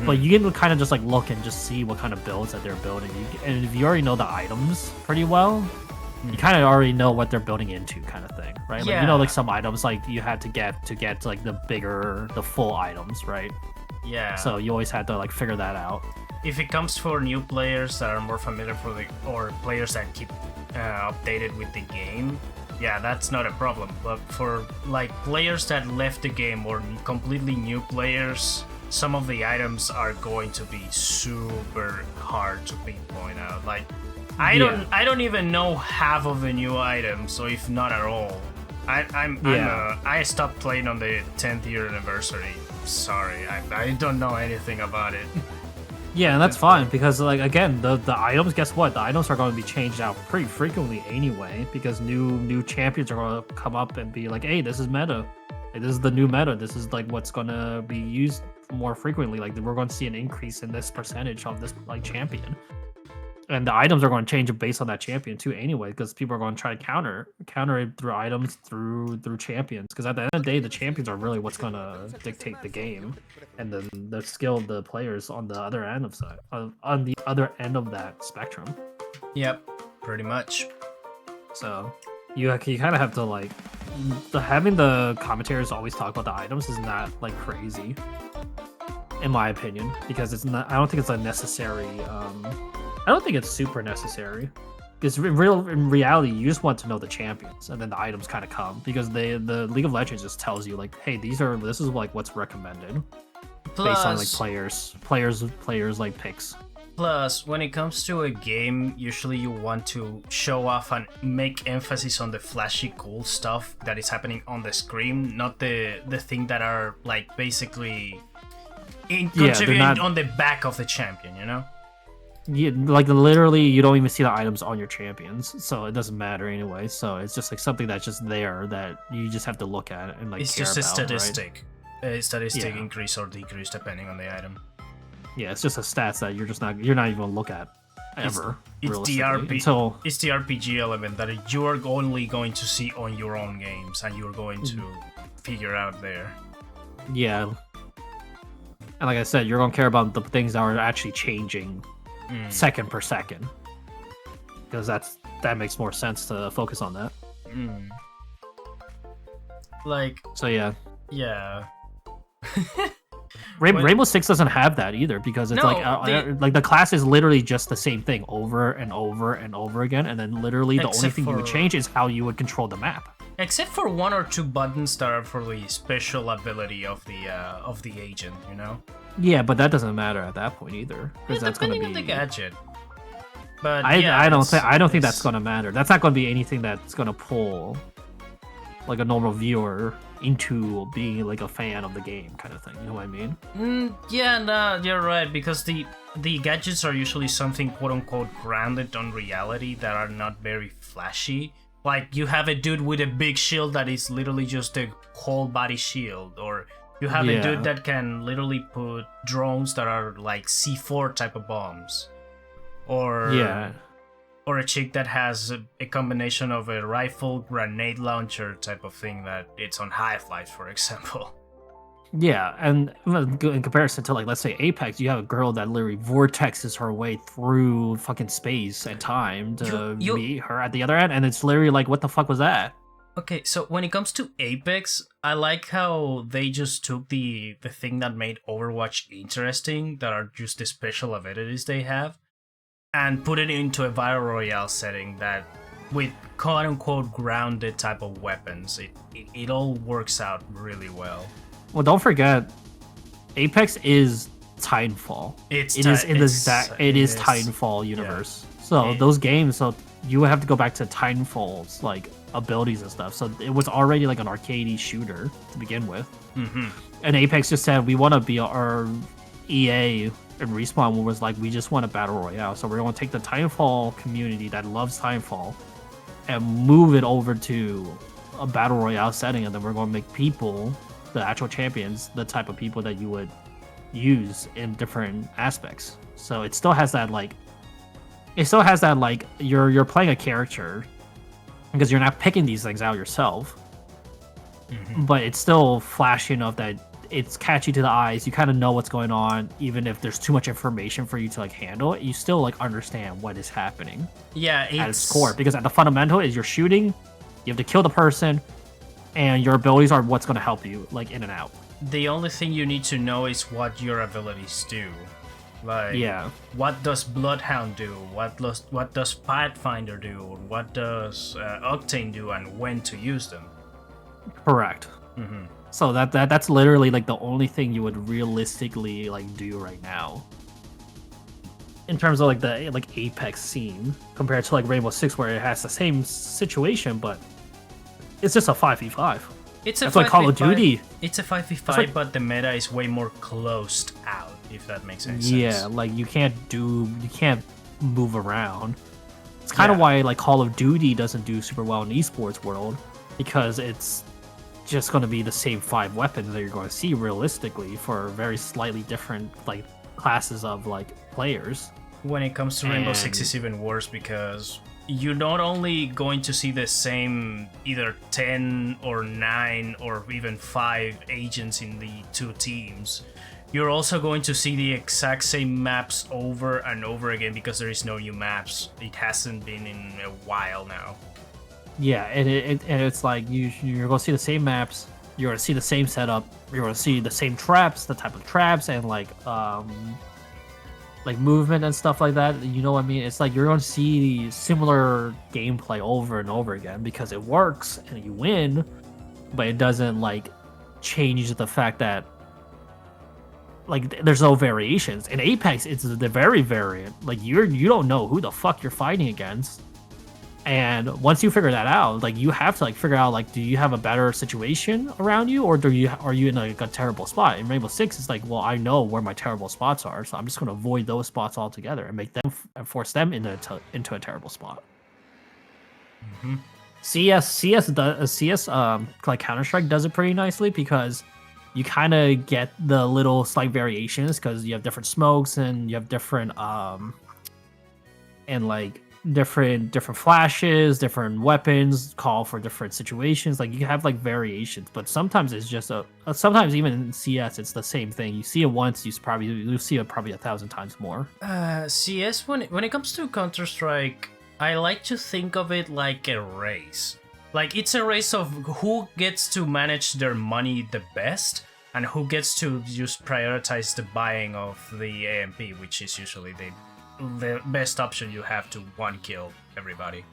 But you can kind of just like look and just see what kind of builds that they're building. And if you already know the items pretty well, you kind of already know what they're building into, kind of thing, right? Like, you know, like some items like you had to get like the full items, right? Yeah. So you always had to like figure that out. If it comes for new players that are more familiar or players that keep updated with the game, yeah, that's not a problem. But for like players that left the game or completely new players, some of the items are going to be super hard to pinpoint out. Like I don't even know half of the new items, so if not at all. I stopped playing on the 10th year anniversary. Sorry, I don't know anything about it. Yeah, and that's fine because, like, again, the items. Guess what? The items are going to be changed out pretty frequently anyway because new champions are going to come up and be like, "Hey, this is meta. Like, this is the new meta. This is like what's going to be used more frequently. Like, we're going to see an increase in this percentage of this like champion." And the items are going to change based on that champion too, anyway, because people are going to try to counter it through items, through champions. Because at the end of the day, the champions are really what's going to dictate the game, and then the skill of the players on the other end of on the other end of that spectrum. Yep, pretty much. So you kind of have to like having the commentators always talk about the items is not like crazy, in my opinion, because it's not. I don't think it's a necessary. I don't think it's super necessary because in reality, you just want to know the champions, and then the items kind of come because the League of Legends just tells you like, hey, this is like what's recommended based on like players like picks. Plus, when it comes to a game, usually you want to show off and make emphasis on the flashy, cool stuff that is happening on the screen, not the thing that are like basically contributing on the back of the champion, you know? like literally, you don't even see the items on your champions, so it doesn't matter anyway. So it's just like something that's just there that you just have to look at and like It's care just a about, statistic. right? A statistic Yeah. increase or decrease depending on the item. Yeah, it's just a stats that you're not even gonna look at ever. It's the until it's the RPG element that you are only going to see on your own games, and you're going to figure out there. yeah. And like I said, you're gonna care about the things that are actually changing second per second, because that makes more sense to focus on that. Like, So yeah. Rainbow Six doesn't have that either, because it's No, like the class is literally just the same thing over and over and over again, and then literally the only Except thing you would for- change is how you would control the map. Except for one or two buttons that are for the special ability of the agent, you know. Yeah, but that doesn't matter at that point either, because that's gonna Depending on the be. gadget. But I don't think it's- that's gonna matter. That's not gonna be anything that's gonna pull like a normal viewer into being like a fan of the game, kind of thing. You know what I mean? Yeah, no, you're right, because the gadgets are usually something quote unquote grounded on reality that are not very flashy. Like, you have a dude with a big shield that is literally just a whole body shield, or you have a dude that can literally put drones that are like C4 type of bombs, or or a chick that has a combination of a rifle, grenade launcher type of thing that it's on Half-Life, for example. Yeah, and in comparison to like, let's say Apex, you have a girl that literally vortexes her way through fucking space and time to meet her at the other end, and it's literally like, what the fuck was that? Okay, so when it comes to Apex, I like how they just took the thing that made Overwatch interesting, that are just the special abilities they have, and put it into a Battle Royale setting that, with quote-unquote grounded type of weapons, it all works out really well. Well, don't forget, Apex is Titanfall. It is Titanfall universe. So those games, so you would have to go back to Titanfall's like abilities and stuff. So it was already like an arcadey shooter to begin with. And Apex just said, we want to be our EA and Respawn was like, we just want a battle royale. So we're going to take the Titanfall community that loves Titanfall and move it over to a battle royale setting, and then we're going to make people, the actual champions, the type of people that you would use in different aspects. So it still has that like, you're playing a character because you're not picking these things out yourself, but it's still flashy enough that it's catchy to the eyes. You kind of know what's going on, even if there's too much information for you to like handle it. You still like understand what is happening. Yeah, at its core, because at the fundamental is you're shooting, you have to kill the person, and your abilities are what's going to help you like in and out. The only thing you need to know is what your abilities do. Like, what does Bloodhound do? What does Pathfinder do? What does Octane do, and when to use them? Correct. So that's literally like the only thing you would realistically like do right now, in terms of like the like Apex scene, compared to like Rainbow Six, where it has the same situation, but it's just a 5v5. That's like Call of Duty. It's a 5v5, but the meta is way more closed out, if that makes any sense. Yeah, like you can't move around. It's kind of why like Call of Duty doesn't do super well in esports world, because it's just going to be the same 5 weapons that you're going to see realistically for very slightly different like classes of like players. When it comes to Rainbow Six, it's even worse, because you're not only going to see the same either 10 or 9 or even 5 agents in the 2 teams, you're also going to see the exact same maps over and over again, because there is no new maps. It hasn't been in a while now. Yeah, and it's like you're going to see the same maps, you're going to see the same setup, you're going to see the same traps, the type of traps, and like movement and stuff like that. You know what I mean? It's like you're going to see similar gameplay over and over again, because it works and you win, but it doesn't like change the fact that like there's no variations. In Apex, it's the very variant. Like you don't know who the fuck you're fighting against. And once you figure that out, like you have to like figure out like, do you have a better situation around you, or are you in like a terrible spot? In Rainbow Six, it's like, well, I know where my terrible spots are, so I'm just gonna avoid those spots altogether and make them and force them into a terrible spot. Mm-hmm. CS like Counter-Strike does it pretty nicely because you kind of get the little slight variations because you have different smokes and you have different and like different flashes, different weapons call for different situations. Like you have like variations, but sometimes it's just sometimes even in CS it's the same thing. You see it once, you see it probably 1,000 times more. CS when it comes to Counter-Strike, I like to think of it like a race. Like it's a race of who gets to manage their money the best and who gets to just prioritize the buying of the AMP, which is usually the best option you have to one kill everybody.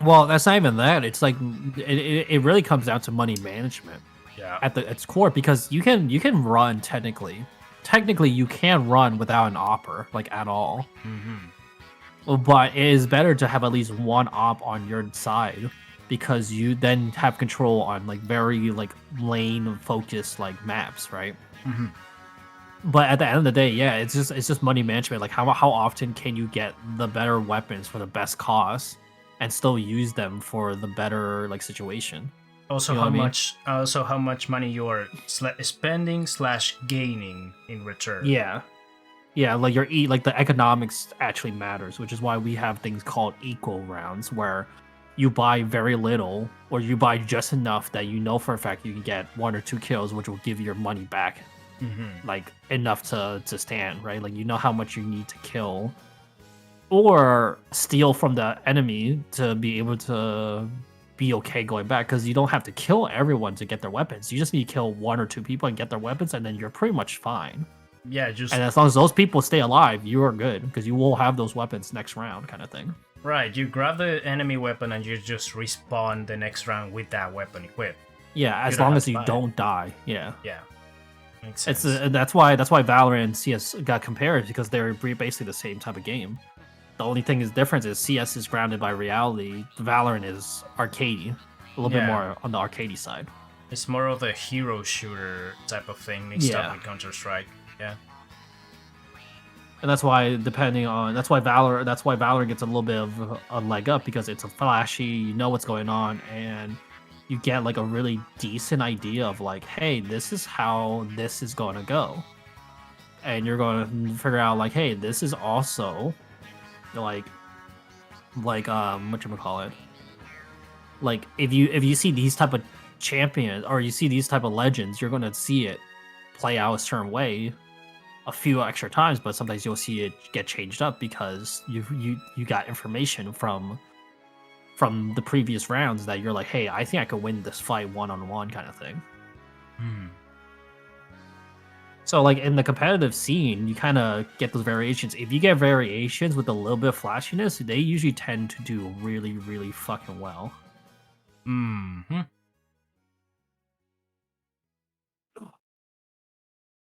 Well, that's not even that. It's like it really comes down to money management. Yeah. At its core, because you can run technically you can run without an opper like at all. Mm-hmm. But it is better to have at least one op on your side because you then have control on like very like lane focused like maps, right? Mm-hmm. But at the end of the day, yeah, it's just money management. Like how often can you get the better weapons for the best cost and still use them for the better like situation? Also, you know how much money you are spending / gaining in return. Yeah, like like the economics actually matters, which is why we have things called equal rounds, where you buy very little or you buy just enough that you know for a fact you can get 1 or 2 kills, which will give you your money back. Mm-hmm. Like enough to stand, right? Like you know how much you need to kill or steal from the enemy to be able to be okay going back, because you don't have to kill everyone to get their weapons. You just need to kill 1 or 2 people and get their weapons, and then you're pretty much fine. Yeah, and as long as those people stay alive, you are good because you will have those weapons next round, kind of thing. Right, you grab the enemy weapon and you just respawn the next round with that weapon equipped. Yeah, as long as you don't die. Yeah. Makes sense. That's why Valorant and CS got compared, because they're basically the same type of game. The only thing is difference is CS is grounded by reality. Valorant is arcadey, a little bit more on the arcadey side. It's more of a hero shooter type of thing mixed up with Counter-Strike. Yeah. And that's why Valorant gets a little bit of a leg up, because it's a flashy, you know what's going on, and you get like a really decent idea of like, hey, this is how this is going to go. And you're going to figure out like, hey, this is also like whatchamacallit? Like if you see these type of champions or you see these type of legends, you're going to see it play out a certain way a few extra times, but sometimes you'll see it get changed up because you got information from the previous rounds that you're like, hey, I think I could win this fight one-on-one kind of thing. So like in the competitive scene, you kind of get those variations. If you get variations with a little bit of flashiness, they usually tend to do really, really fucking well. Mm-hmm.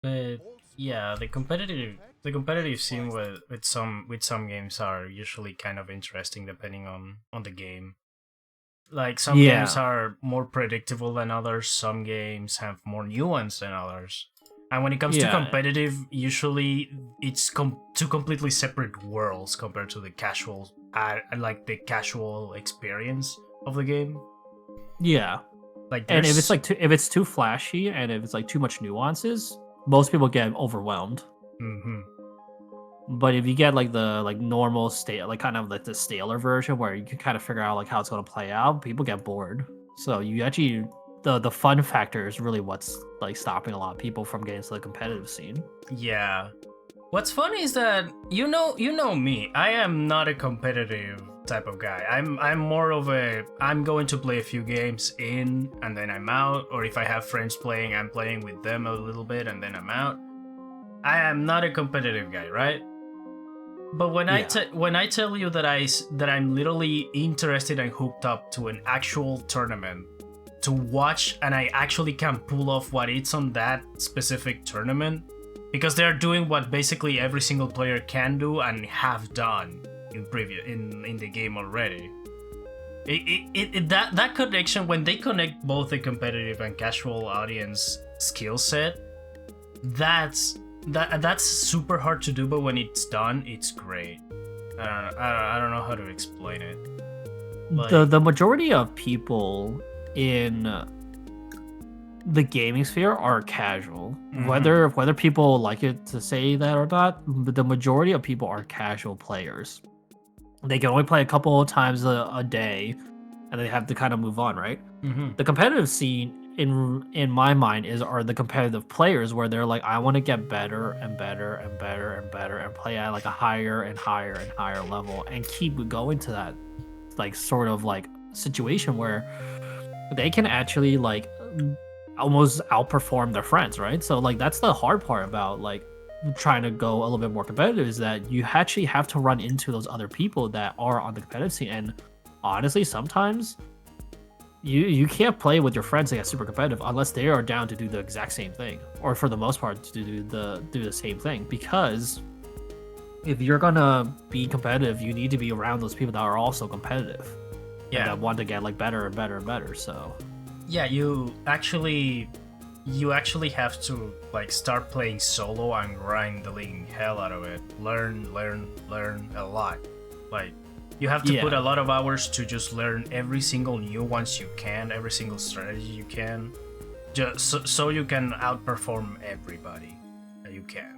But yeah, the competitive scene with some games are usually kind of interesting depending on the game. Like some games are more predictable than others, some games have more nuance than others. And when it comes to competitive, usually it's two completely separate worlds compared to the casual experience of the game. Yeah. And if it's too flashy and if it's like too much nuances, most people get overwhelmed. Mm-hmm. But if you get like the normal state, like kind of like the staler version where you can kind of figure out like how it's going to play out, people get bored. So you actually the fun factor is really what's like stopping a lot of people from getting to the competitive scene. Yeah. What's funny is that you know me. I am not a competitive type of guy. I'm more of I'm going to play a few games in and then I'm out, or if I have friends playing, I'm playing with them a little bit and then I'm out. I am not a competitive guy, right? But when I tell you that I'm literally interested and hooked up to an actual tournament to watch, and I actually can pull off what it's on that specific tournament, because they're doing what basically every single player can do and have done in the game already. That connection, when they connect both the competitive and casual audience skill set, that's super hard to do, but when it's done, it's great. I don't know how to explain it. Like, the majority of people in the gaming sphere are casual. Whether people like it to say that or not, the majority of people are casual players. They can only play a couple of times a day, and they have to kind of move on, right? The competitive scene, in my mind, are the competitive players where they're like, I want to get better and better and better and better and play at like a higher and higher and higher level and keep going to that like sort of like situation where they can actually like almost outperform their friends, right? So like that's the hard part about like trying to go a little bit more competitive, is that you actually have to run into those other people that are on the competitive scene. And honestly, sometimes you can't play with your friends that get super competitive unless they are down to do the exact same thing, or for the most part to do the same thing. Because if you're gonna be competitive, you need to be around those people that are also competitive, and that want to get like better and better and better. So yeah, you actually have to like start playing solo and grind the living hell out of it. Learn a lot. Like you have to put a lot of hours to just learn every single nuance you can, every single strategy you can, just so you can outperform everybody that you can.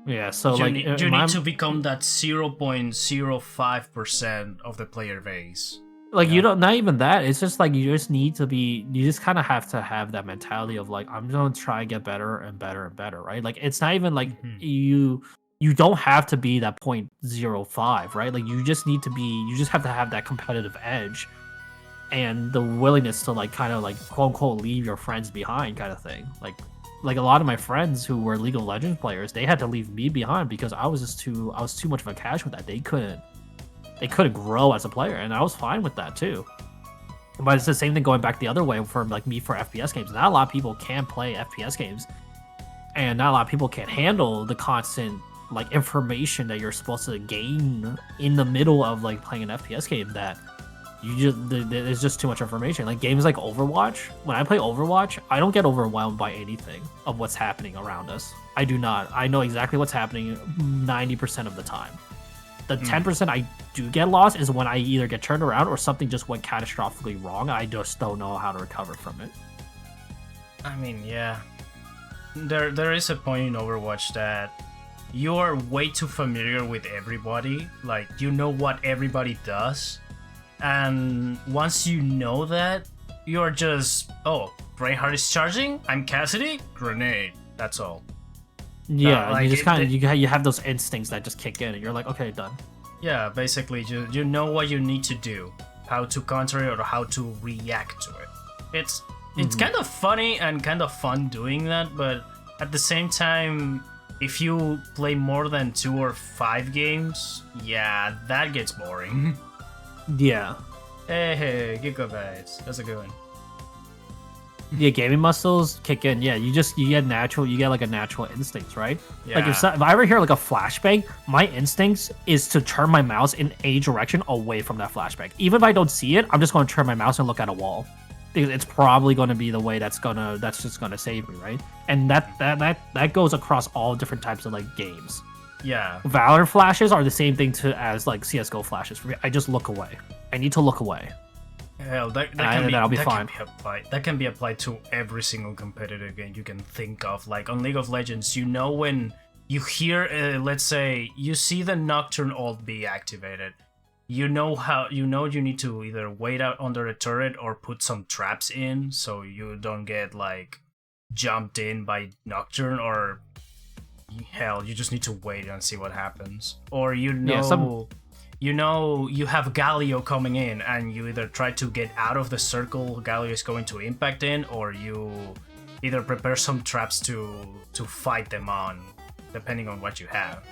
Yeah, so you need to become that 0.05% of the player base. Like you don't, not even that. It's just like you just kind of have to have that mentality of like, I'm gonna try and get better and better and better, right? Like it's not even like you don't have to be that 0.05, right? Like you just have to have that competitive edge and the willingness to like kind of like quote unquote leave your friends behind kind of thing. Like a lot of my friends who were League of Legends players, they had to leave me behind because I was too much of a casual that they couldn't grow as a player, and I was fine with that too. But it's the same thing going back the other way for like me for FPS games. Not a lot of people can play FPS games, and not a lot of people can handle the constant like information that you're supposed to gain in the middle of like playing an FPS game. That there's just too much information. Like games like Overwatch, when I play Overwatch, I don't get overwhelmed by anything of what's happening around us. I do not. I know exactly what's happening 90% of the time. The 10% I do get lost is when I either get turned around or something just went catastrophically wrong. I just don't know how to recover from it. I mean, yeah. There is a point in Overwatch that you are way too familiar with everybody. Like, you know what everybody does. And once you know that, you're just, oh, Reinhardt is charging? I'm Cassidy? Grenade. That's all. Yeah, like, you just kind of you have those instincts that just kick in, and you're like, okay, done. Yeah, basically, you know what you need to do, how to counter it or how to react to it. It's kind of funny and kind of fun doing that, but at the same time, if you play more than 2 or 5 games, yeah, that gets boring. Yeah. Hey, Gecko guys, that's a good one. Yeah, gaming muscles kick in. Yeah, you get like a natural instinct, right? Yeah. Like if I ever hear like a flashbang, my instincts is to turn my mouse in a direction away from that flashbang. Even if I don't see it, I'm just going to turn my mouse and look at a wall. Because it's probably going to be the way that's just going to save me, right? And that goes across all different types of like games. Yeah. Valorant flashes are the same thing as like CS:GO flashes for me. I just look away. I need to look away. Hell, that can be applied to every single competitive game you can think of. Like on League of Legends, you know when you hear, let's say, you see the Nocturne ult be activated, you know you need to either wait out under a turret or put some traps in so you don't get like jumped in by Nocturne, or hell, you just need to wait and see what happens. Or you know you have Galio coming in and you either try to get out of the circle Galio is going to impact in, or you either prepare some traps to fight them on, depending on what you have.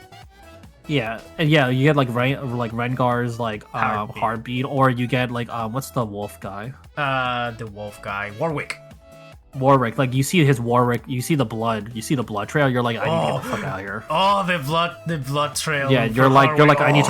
Yeah, and yeah, you get like Rengar's like heartbeat, or you get like what's the wolf guy? The wolf guy, Warwick. Warwick, like you see his Warwick, you see the blood trail. You're like, I need to get the fuck out of here. Oh, the blood trail. Yeah, you're like, I need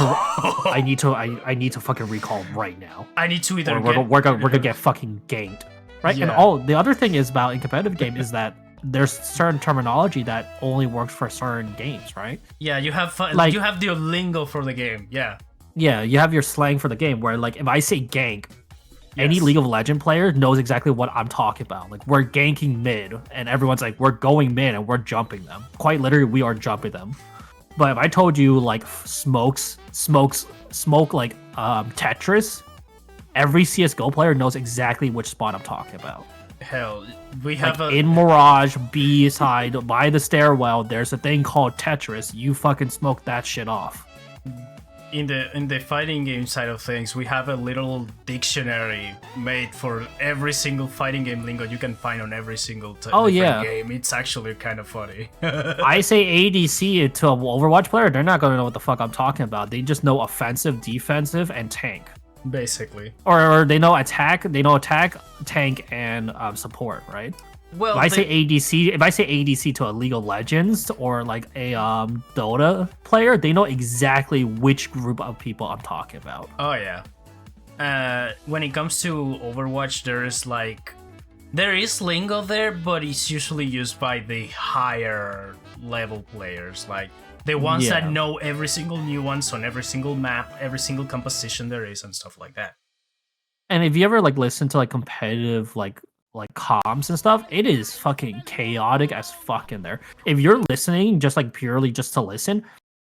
to fucking recall right now. I need to either. We're gonna get fucking ganked, right? Yeah. And the other thing is about in competitive game is that there's certain terminology that only works for certain games, right? Yeah, you have you have the lingo for the game. Yeah. Yeah, you have your slang for the game. Where like if I say gank, any League of Legends player knows exactly what I'm talking about. Like, we're ganking mid, and everyone's like, we're going mid, and we're jumping them. Quite literally, we are jumping them. But if I told you, like, smoke, like, Tetris, every CSGO player knows exactly which spot I'm talking about. Hell, we have like, in Mirage, B side, by the stairwell, there's a thing called Tetris. You fucking smoke that shit off. In the fighting game side of things, we have a little dictionary made for every single fighting game lingo you can find on every single game. It's actually kind of funny. I say ADC to an Overwatch player, they're not gonna know what the fuck I'm talking about. They just know offensive, defensive, and tank. Basically. Or they know attack, tank, and support, right? Well, if I say ADC to a League of Legends or like a Dota player, they know exactly which group of people I'm talking about. Oh yeah. When it comes to Overwatch, there is lingo there, but it's usually used by the higher level players, like the ones that know every single nuance on every single map, every single composition there is, and stuff like that. And if you ever like listen to like competitive like comms and stuff, it is fucking chaotic as fuck in there. If you're listening just like purely just to listen,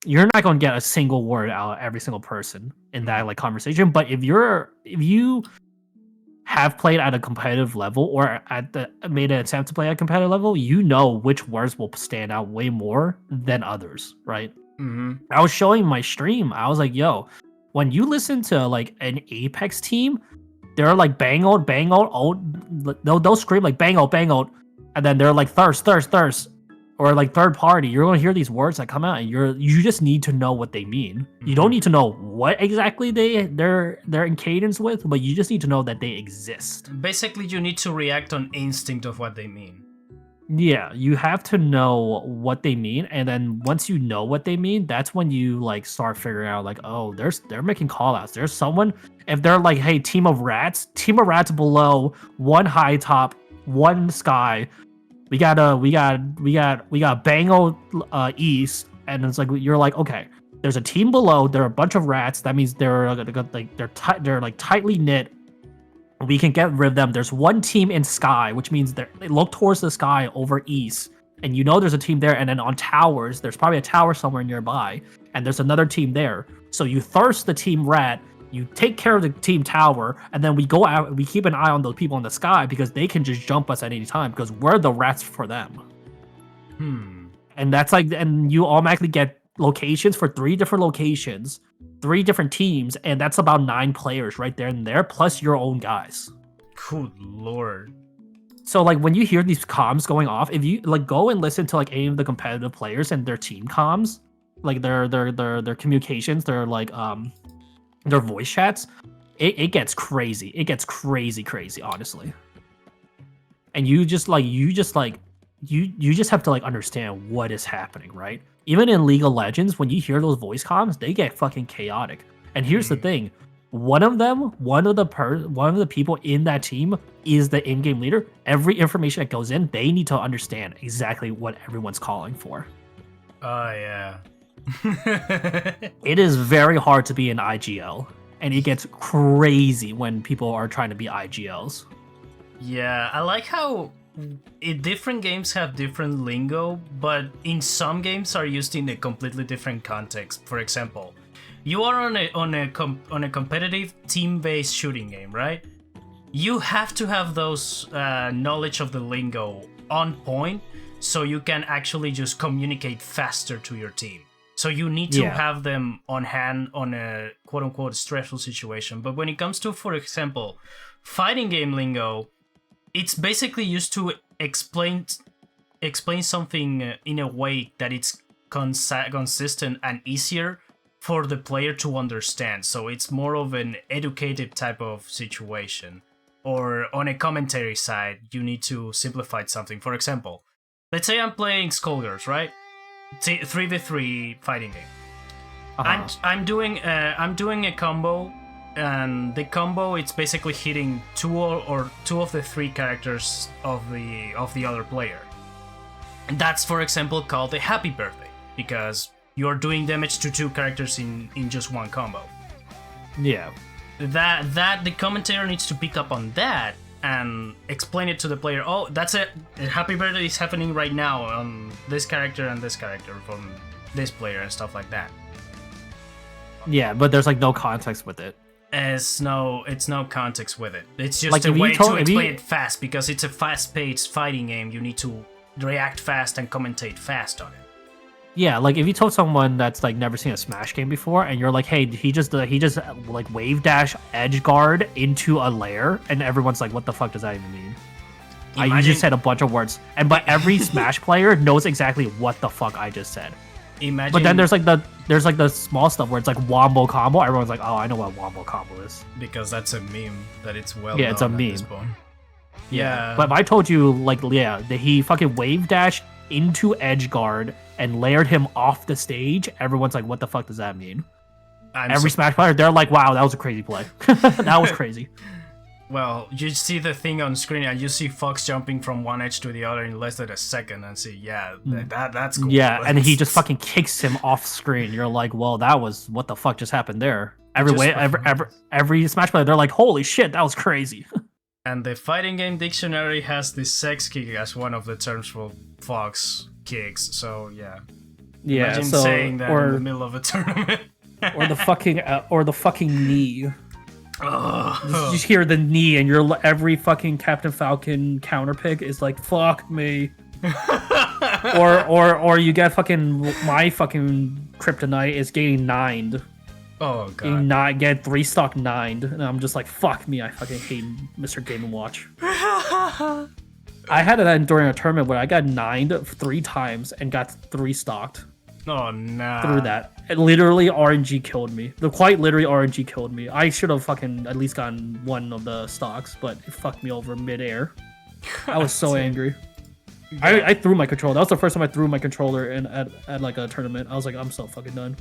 you're not going to get a single word out of every single person in that like conversation. But if you have played at a competitive level or made an attempt to play at a competitive level, you know which words will stand out way more than others, right? Mm-hmm. I was showing my stream. I was like, yo, when you listen to like an Apex team, they're like bang out, they'll scream like bang out, and then they're like thirst, or like third party. You're gonna hear these words that come out, and you just need to know what they mean. Mm-hmm. You don't need to know what exactly they're in cadence with, but you just need to know that they exist. Basically, you need to react on instinct of what they mean. Yeah, you have to know what they mean, and then once you know what they mean, that's when you like start figuring out like, oh, they're making callouts. There's someone, if they're like, hey, team of rats below, one high top, one sky. We got Bango East, and it's like you're like, okay, there's a team below. There are a bunch of rats. That means they're tightly knit. We can get rid of them. There's one team in sky, which means they look towards the sky over east, and you know there's a team there. And then on towers, there's probably a tower somewhere nearby, and there's another team there. So you thirst the team rat, you take care of the team tower, and then we go out and we keep an eye on those people in the sky because they can just jump us at any time because we're the rats for them. And that's like, and you automatically get locations for 3 different locations, 3 different teams, and that's about 9 players right there and there, plus your own guys. Good lord. So like when you hear these comms going off, if you like go and listen to like any of the competitive players and their team comms, like their communications, their like their voice chats, it gets crazy. It gets crazy, honestly. And you just have to like understand what is happening, right? Even in League of Legends, when you hear those voice comms, they get fucking chaotic. And here's the thing: one of the people in that team is the in-game leader. Every information that goes in, they need to understand exactly what everyone's calling for. Oh yeah. It is very hard to be an IGL, and it gets crazy when people are trying to be IGLs. Yeah, I like how different games have different lingo, but in some games are used in a completely different context. For example, you are on a competitive team-based shooting game, right? You have to have those knowledge of the lingo on point, so you can actually just communicate faster to your team. So you need to have them on hand on a quote-unquote stressful situation. But when it comes to, for example, fighting game lingo, it's basically used to explain something in a way that it's consistent and easier for the player to understand. So it's more of an educative type of situation. or on a commentary side, you need to simplify something. For example, let's say I'm playing Skullgirls, right? 3v3 fighting game. I'm doing a combo, and the combo it's basically hitting two of the three characters of the other player. And that's, for example, called a happy birthday, because you're doing damage to two characters in just one combo. Yeah. That the commentator needs to pick up on that and explain it to the player. Oh, that's it. A happy birthday is happening right now on this character and this character from this player and stuff like that. Yeah, but there's like no context with it. It's no context with it. It's just Like, a way to explain it fast, because it's a fast-paced fighting game. You need to react fast and commentate fast on it. Yeah, like if you told someone that's like never seen a Smash game before, and you're like, "Hey, he just like wave dash edge guard into a lair," and everyone's like, "What the fuck does that even mean?" You just said a bunch of words, but every Smash player knows exactly what the fuck I just said. Imagine, but then there's like the small stuff where it's like wombo combo. Everyone's like, "Oh, I know what wombo combo is," because that's a meme that it's well. Yeah, it's a known meme. at this point. Yeah, but if I told you like, that he fucking wave dashed into edge guard and layered him off the stage, everyone's like, what the fuck does that mean? Every Smash player, they're like, wow, that was a crazy play. That was crazy. Well, you see the thing on screen and you see Fox jumping from one edge to the other in less than a second and see, that's cool. Yeah, and he just fucking kicks him off screen. You're like, well, that was, what the fuck just happened there? Every Smash player, they're like, holy shit, that was crazy. And the fighting game dictionary has the sex kick as one of the terms for Fox kicks, so yeah. Yeah, imagine saying that in the middle of a tournament. or the fucking knee. You just hear the knee, and every fucking Captain Falcon counter pick is like, fuck me. or you get fucking my fucking Kryptonite is getting 9'd. Oh god. Get 3-stock 9'd, and I'm just like, fuck me, I fucking hate Mr. Game & Watch. I had it during a tournament where I got 9'd 3 times and got 3-stocked. Oh no. Through that. It literally RNG killed me. Quite literally RNG killed me. I should have fucking at least gotten one of the stocks, but it fucked me over midair. I was so angry. I threw my controller. That was the first time I threw my controller at like a tournament. I was like, I'm so fucking done.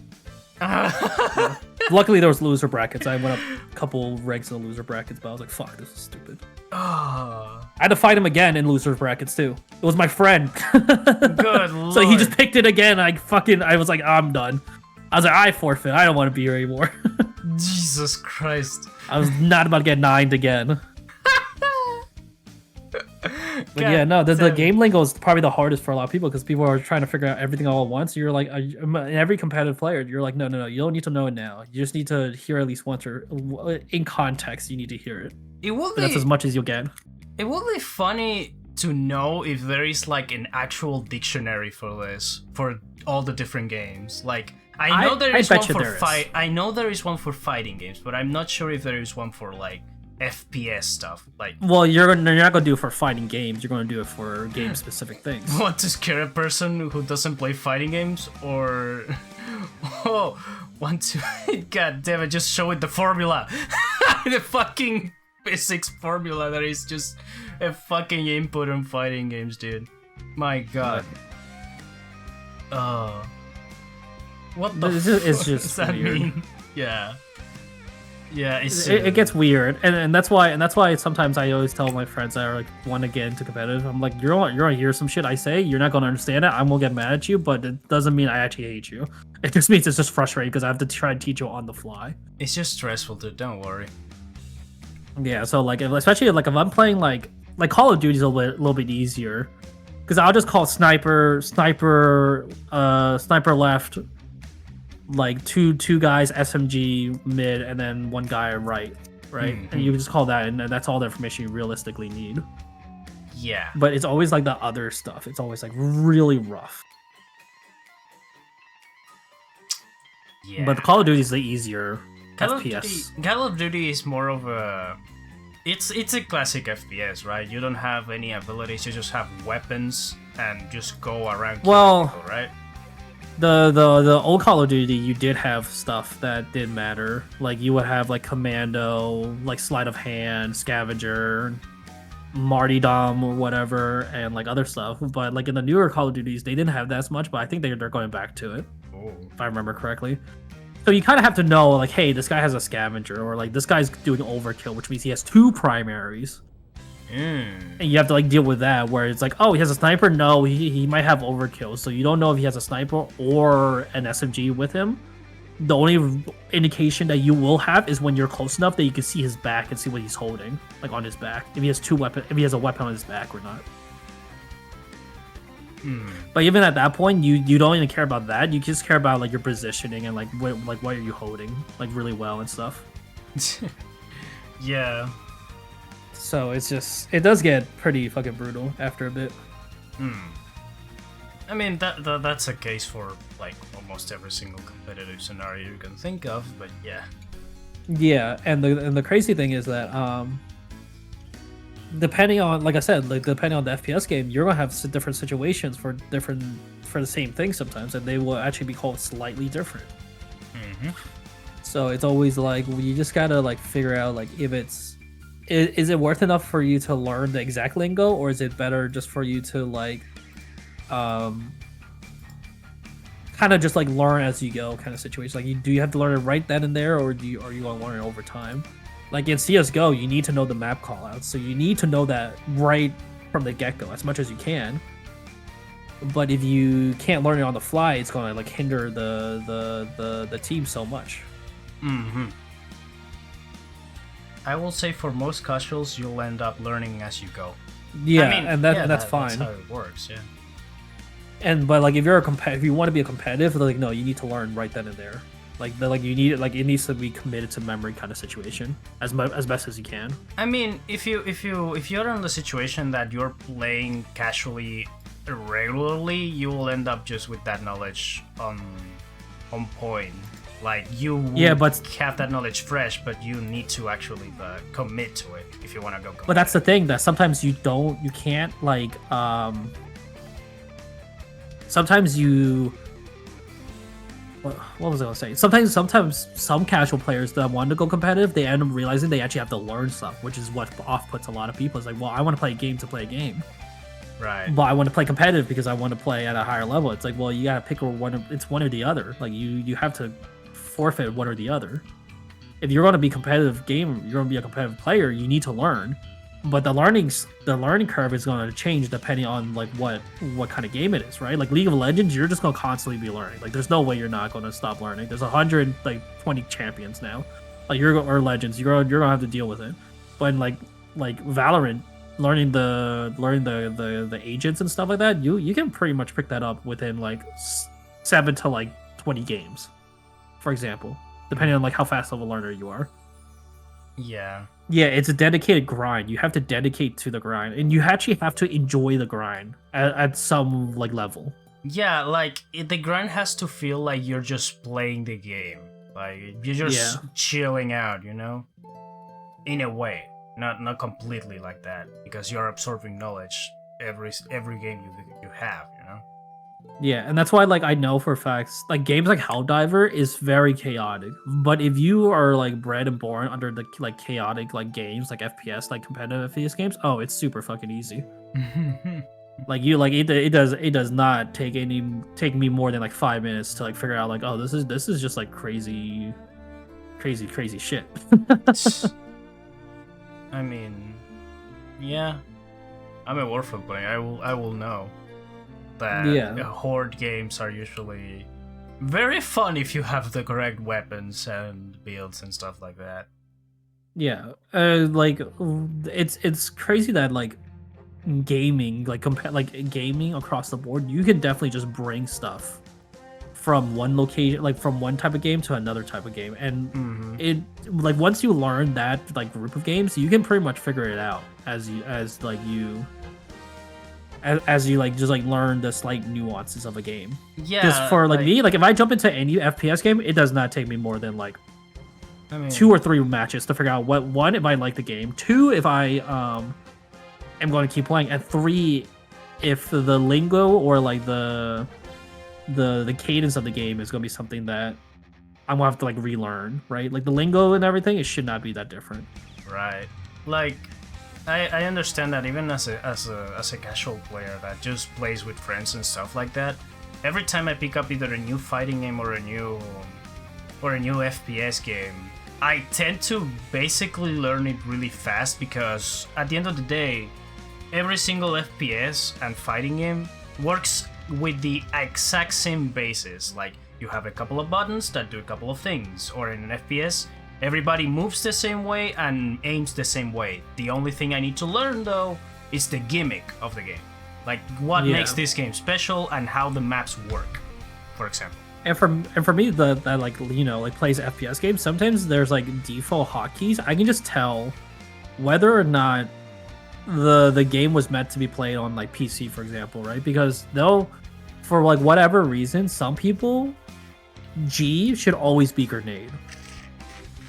Yeah. Luckily there was loser brackets. I went up a couple ranks in the loser brackets, but I was like, fuck, this is stupid. I had to fight him again in loser brackets too. It was my friend. Good lord. So he just picked it again. I was like, I'm done. I was like, I forfeit. I don't want to be here anymore. Jesus Christ. I was not about to get 9'd again. But yeah, no, the game lingo is probably the hardest for a lot of people, because people are trying to figure out everything all at once. You're like, every competitive player, you're like, no, you don't need to know it now. You just need to hear at least once, or in context, you need to hear it. That's as much as you'll get. It would be funny to know if there is like an actual dictionary for this, for all the different games. Like, I know there is one for I know there is one for fighting games, but I'm not sure if there is one for like FPS stuff. Like, well, you're not gonna do it for fighting games. You're gonna do it for game specific things. Want to scare a person who doesn't play fighting games, or want to? God damn it! Just show it the formula, the fucking physics formula that is just a fucking input on fighting games, dude. My god. What the fuck does that mean? Yeah. Yeah, it gets weird, and that's why sometimes I always tell my friends that are like want to get into competitive. I'm like, you're gonna hear some shit I say, you're not gonna understand it. I'm gonna get mad at you, but it doesn't mean I actually hate you. It just means it's just frustrating because I have to try and teach you on the fly. It's just stressful, dude. Don't worry. Yeah, so like especially like if I'm playing like Call of Duty is a little bit easier, because I'll just call sniper left. Like two guys SMG mid and then one guy right, mm-hmm. And you just call that, and that's all the information you realistically need. Yeah, but it's always like the other stuff. It's always like really rough. Yeah, but Call of Duty is the easier FPS. Call of Duty is more of a it's a classic FPS, right? You don't have any abilities. You just have weapons and just go around. Well, people, right? The old Call of Duty, you did have stuff that did matter. Like you would have like Commando, like Sleight of Hand, Scavenger, Martyrdom or whatever, and like other stuff. But like in the newer Call of Duties, they didn't have that as much. But I think they're going back to it, if I remember correctly. So you kind of have to know like, hey, this guy has a Scavenger, or like this guy's doing overkill, which means he has 2 primaries. And you have to like deal with that, where it's like, oh, he has a sniper. No, he might have overkill, so you don't know if he has a sniper or an SMG with him. The only indication that you will have is when you're close enough that you can see his back and see what he's holding, like on his back, if he has if he has a weapon on his back or not. But even at that point, you don't even care about that. You just care about like your positioning and like what are you holding like really well and stuff. Yeah. So it does get pretty fucking brutal after a bit. I mean that's a case for like almost every single competitive scenario you can think of, but yeah. Yeah, and the crazy thing is that depending on, like I said, like depending on the FPS game, you're gonna have different situations for the same thing sometimes, and they will actually be called slightly different. So it's always like you just gotta like figure out like if is it worth enough for you to learn the exact lingo, or is it better just for you to like kind of just like learn as you go kind of situation? Like do you have to learn it right then and there, or are you gonna learn it over time? Like in CSGO, you need to know the map callouts, so you need to know that right from the get-go as much as you can. But if you can't learn it on the fly, it's gonna like hinder the team so much. I will say for most casuals, you'll end up learning as you go. Yeah, I mean, and that's fine. That's how it works, yeah. But like if you want to be a competitive, like no, you need to learn right then and there. Like you need it. Like it needs to be committed to memory kind of situation as best as you can. I mean, if you're in the situation that you're playing casually regularly, you will end up just with that knowledge on point. Like you but have that knowledge fresh, but you need to actually commit to it if you want to go. But that's the thing, that sometimes you can't like sometimes you. What was I gonna say? Sometimes some casual players that want to go competitive, they end up realizing they actually have to learn stuff, which is what off-puts a lot of people. It's like, well, I want to play a game to play a game. Right. But I want to play competitive because I want to play at a higher level. It's like, well, you gotta pick it's one or the other. Like you have to forfeit one or the other. If you're going to be competitive gamer, you're going to be a competitive player, you need to learn. But the learning curve is going to change depending on like what kind of game it is, right? Like League of Legends, you're just going to constantly be learning. Like there's no way you're not going to stop learning. There's 120 champions now, or legends. You're going to have to deal with it. But in like Valorant, learning the agents and stuff like that, you can pretty much pick that up within like 7 to like 20 games, for example, depending on like how fast of a learner you are. Yeah, it's a dedicated grind. You have to dedicate to the grind, and you actually have to enjoy the grind at some like level. Yeah, like the grind has to feel like you're just playing the game, like you're just chilling out, you know, in a way, not completely like that, because you're absorbing knowledge every game you have, you know. Yeah, and that's why like I know for facts like games like Helldiver is very chaotic. But if you are like bred and born under the like chaotic like games like FPS, like competitive FPS games, oh, it's super fucking easy. Like you like it does not take me more than like 5 minutes to like figure out like, oh, this is just like crazy shit. I mean, yeah, I'm a Warframe player. I will know that horde games are usually very fun if you have the correct weapons and builds and stuff like that. Yeah, like it's crazy that like gaming, like gaming across the board, you can definitely just bring stuff from one location, like from one type of game to another type of game, and it like once you learn that like group of games, you can pretty much figure it out as you like just like learn the slight nuances of a game. Yeah, because for like me, like if I jump into any FPS game, it does not take me more than like 2 or 3 matches to figure out one, if I like the game, 2, if I am going to keep playing, and 3, if the lingo or like the the cadence of the game is gonna be something that I'm gonna have to like relearn, right? Like the lingo and everything, it should not be that different. Right. Like, I understand that even as a casual player that just plays with friends and stuff like that, every time I pick up either a new fighting game or a new FPS game, I tend to basically learn it really fast because at the end of the day, every single FPS and fighting game works with the exact same basis. Like, you have a couple of buttons that do a couple of things, or in an FPS, everybody moves the same way and aims the same way. The only thing I need to learn, though, is the gimmick of the game. Like, what makes this game special and how the maps work, for example. And for me, that like, you know, like plays FPS games, sometimes there's like default hotkeys. I can just tell whether or not the game was meant to be played on like PC, for example, right? Because they'll, for like whatever reason, some people, G should always be grenade.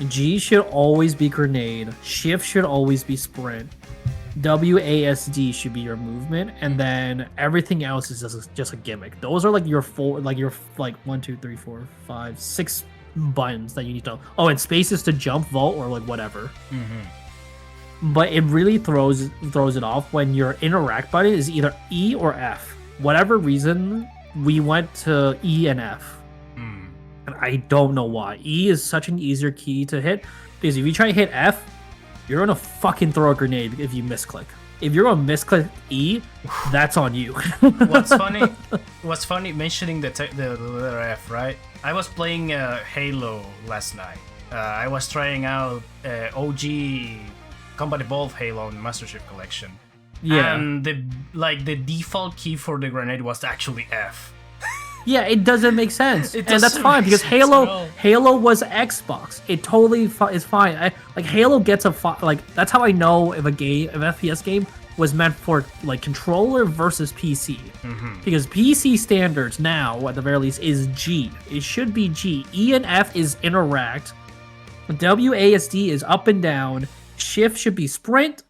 G should always be grenade. Shift should always be sprint. WASD should be your movement, and then everything else is just a gimmick. Those are like your like 1, 2, 3, 4, 5, 6 buttons that you need to. Oh, and spaces to jump, vault, or like whatever. But it really throws it off when your interact button is either E or F. Whatever reason, we went to E and F. And I don't know why. E is such an easier key to hit, because if you try to hit F, you're gonna fucking throw a grenade if you misclick. If you're gonna misclick E, that's on you. What's funny mentioning the letter F, right? I was playing Halo last night. I was trying out OG Combat Evolved Halo in Master Chief Collection. Yeah. And the default key for the grenade was actually F. Yeah, it doesn't make sense, and that's fine because Halo was Xbox. It totally is fine. Like Halo gets like that's how I know if an FPS game was meant for like controller versus PC, because PC standards now at the very least is G. It should be G. E and F is interact. WASD is up and down. Shift should be sprint.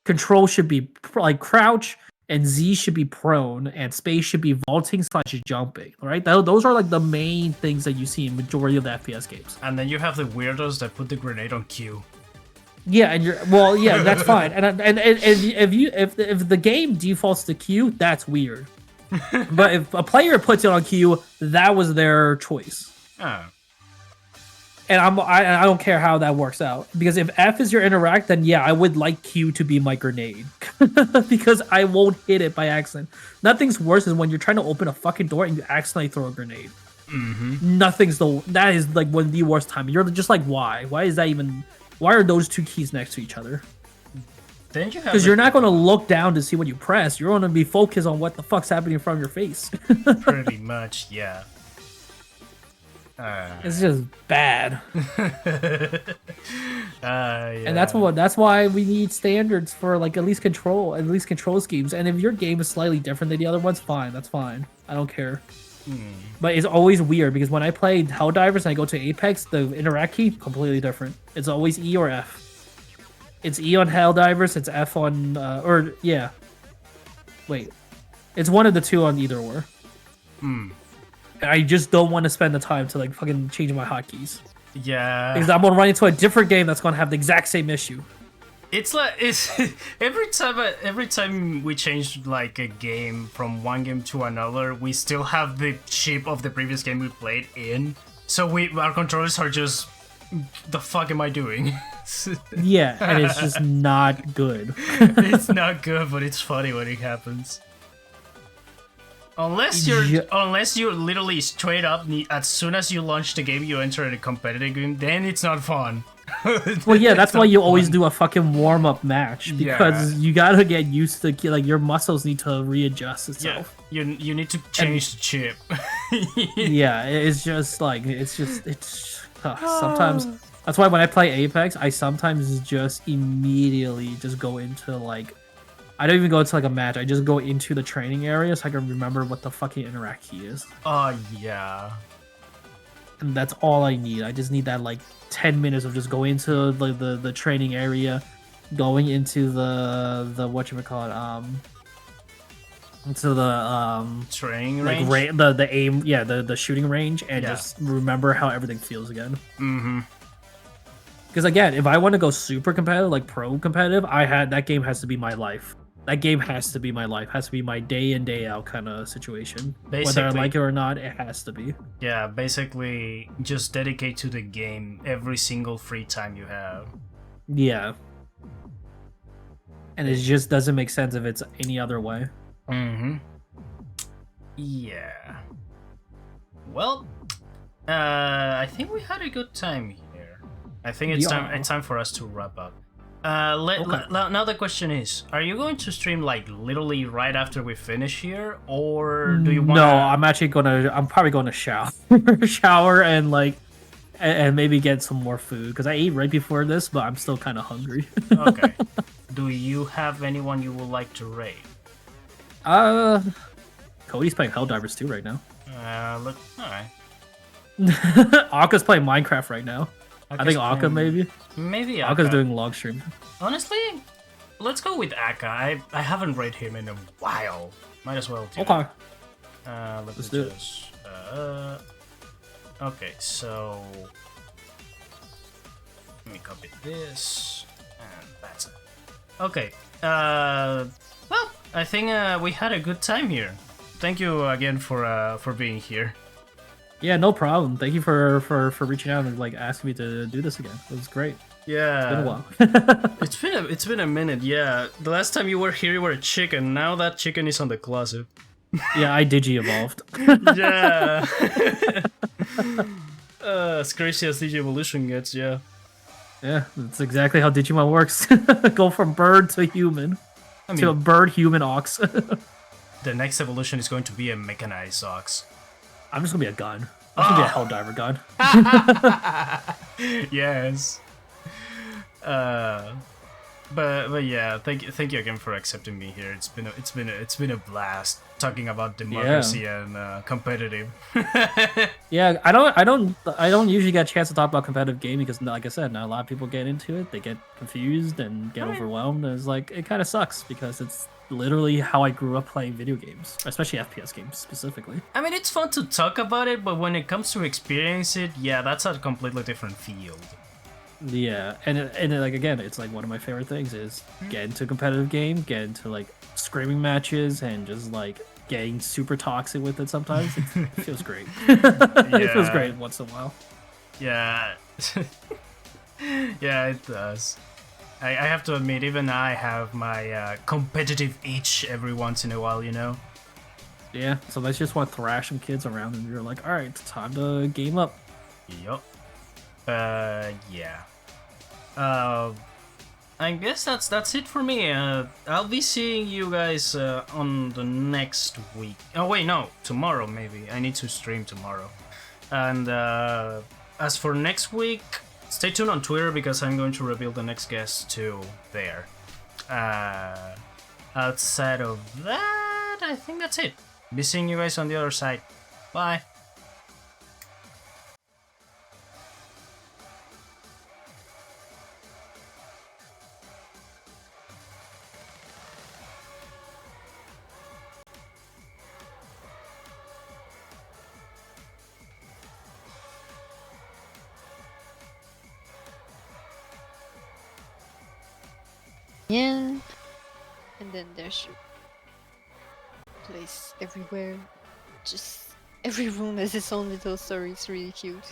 Control should be like crouch. And Z should be prone, and space should be vaulting / jumping. Right? Those are like the main things that you see in majority of the FPS games. And then you have the weirdos that put the grenade on Q. Yeah, and that's fine. And if the game defaults to Q, that's weird. But if a player puts it on Q, that was their choice. Oh. And I don't care how that works out, because if F is your interact, then yeah, I would like Q to be my grenade because I won't hit it by accident. Nothing's worse than when you're trying to open a fucking door and you accidentally throw a grenade. That is like one of the worst time. You're just like, why is that even? Why are those two keys next to each other? Then you have because you're not going to look down to see what you press. You're going to be focused on what the fuck's happening in front of your face. Pretty much, yeah. It's just bad. Yeah. And that's why we need standards for like at least control schemes. And if your game is slightly different than the other ones, fine, that's fine. I don't care. But it's always weird because when I play Helldivers and I go to Apex, the interact key completely different. It's always E or F. It's E on Helldivers, it's F on Wait. It's one of the two on either or. I just don't want to spend the time to like fucking change my hotkeys. Yeah. Because I'm gonna run into a different game that's gonna have the exact same issue. It's every time we change like a game from one game to another, we still have the chip of the previous game we played in. So our controllers are just, the fuck am I doing? Yeah, and it's just not good. It's not good, but it's funny when it happens. Unless you're literally straight up, as soon as you launch the game, you enter a competitive game, then it's not fun. Well, yeah, that's why you always do a fucking warm-up match, because you gotta get used to, like, your muscles need to readjust itself. Yeah, you need to change the chip. Yeah, it's just like, sometimes, that's why when I play Apex, I sometimes just immediately just go into, like, I don't even go into like a match. I just go into the training area so I can remember what the fucking interact key is. Oh, yeah. And that's all I need. I just need that like 10 minutes of just going into the training area, going into the whatchamacallit, to the training like range. the aim, yeah, the shooting range, and Yeah. just remember how everything feels again. Mm-hmm. Because again, if I want to go super competitive, like pro competitive, that game has to be my life. That game has to be my life. Has to be my day in day out kind of situation. Whether I like it or not, it has to be. Yeah, basically just dedicate to the game every single free time you have. Yeah. And it just doesn't make sense if it's any other way. Mm-hmm. Yeah. Well, I think we had a good time here. I think it's time for us to wrap up. Now the question is, are you going to stream like literally right after we finish here, or do you want? No, I'm probably going to shower and like, and maybe get some more food because I ate right before this, but I'm still kind of hungry. Okay. Do you have anyone you would like to raid? Cody's playing Helldivers 2 right now. Look, alright. Aka's playing Minecraft right now. I think Aka maybe. Maybe Aka. Aka's doing log stream. Honestly, let's go with Aka. I haven't raided him in a while. Might as well do. Okay. Let's do this. Okay, so let me copy this, and that's it. Okay. Well, I think we had a good time here. Thank you again for being here. Yeah, no problem. Thank you for reaching out and like asking me to do this again. It was great. Yeah, it's been a while. it's been a minute. Yeah, the last time you were here, you were a chicken. Now that chicken is on the closet. Yeah, I digi-evolved. Yeah. As crazy as Digi Evolution gets, yeah. Yeah, that's exactly how Digimon works. Go from bird to human. To a bird-human ox. The next evolution is going to be a mechanized ox. I'm just gonna be a gun. I'm gonna be a Helldiver gun. Yes. But yeah, thank you again for accepting me here. It's been a blast talking about democracy and competitive. Yeah, I don't usually get a chance to talk about competitive gaming because, like I said, not a lot of people get into it. They get confused and get overwhelmed. And it's like it kind of sucks because it's literally how I grew up playing video games, especially FPS games specifically. I mean, it's fun to talk about it, but when it comes to experience it, yeah, that's a completely different field. Yeah, and like again, it's like one of my favorite things is get into a competitive game, get into like screaming matches, and just like getting super toxic with it. Sometimes it feels great. It feels great once in a while. Yeah, yeah, it does. I have to admit, even I have my competitive itch every once in a while, you know? Yeah, so let's just want to thrash some kids around and you're like, alright, it's time to game up. Yup. Yeah. I guess that's it for me. I'll be seeing you guys on the next week. Oh wait, no, tomorrow maybe. I need to stream tomorrow. And as for next week, stay tuned on Twitter because I'm going to reveal the next guest too there. Outside of that, I think that's it. Be seeing you guys on the other side. Bye. Yeah. And then there's place everywhere. Just every room has its own little story. It's really cute.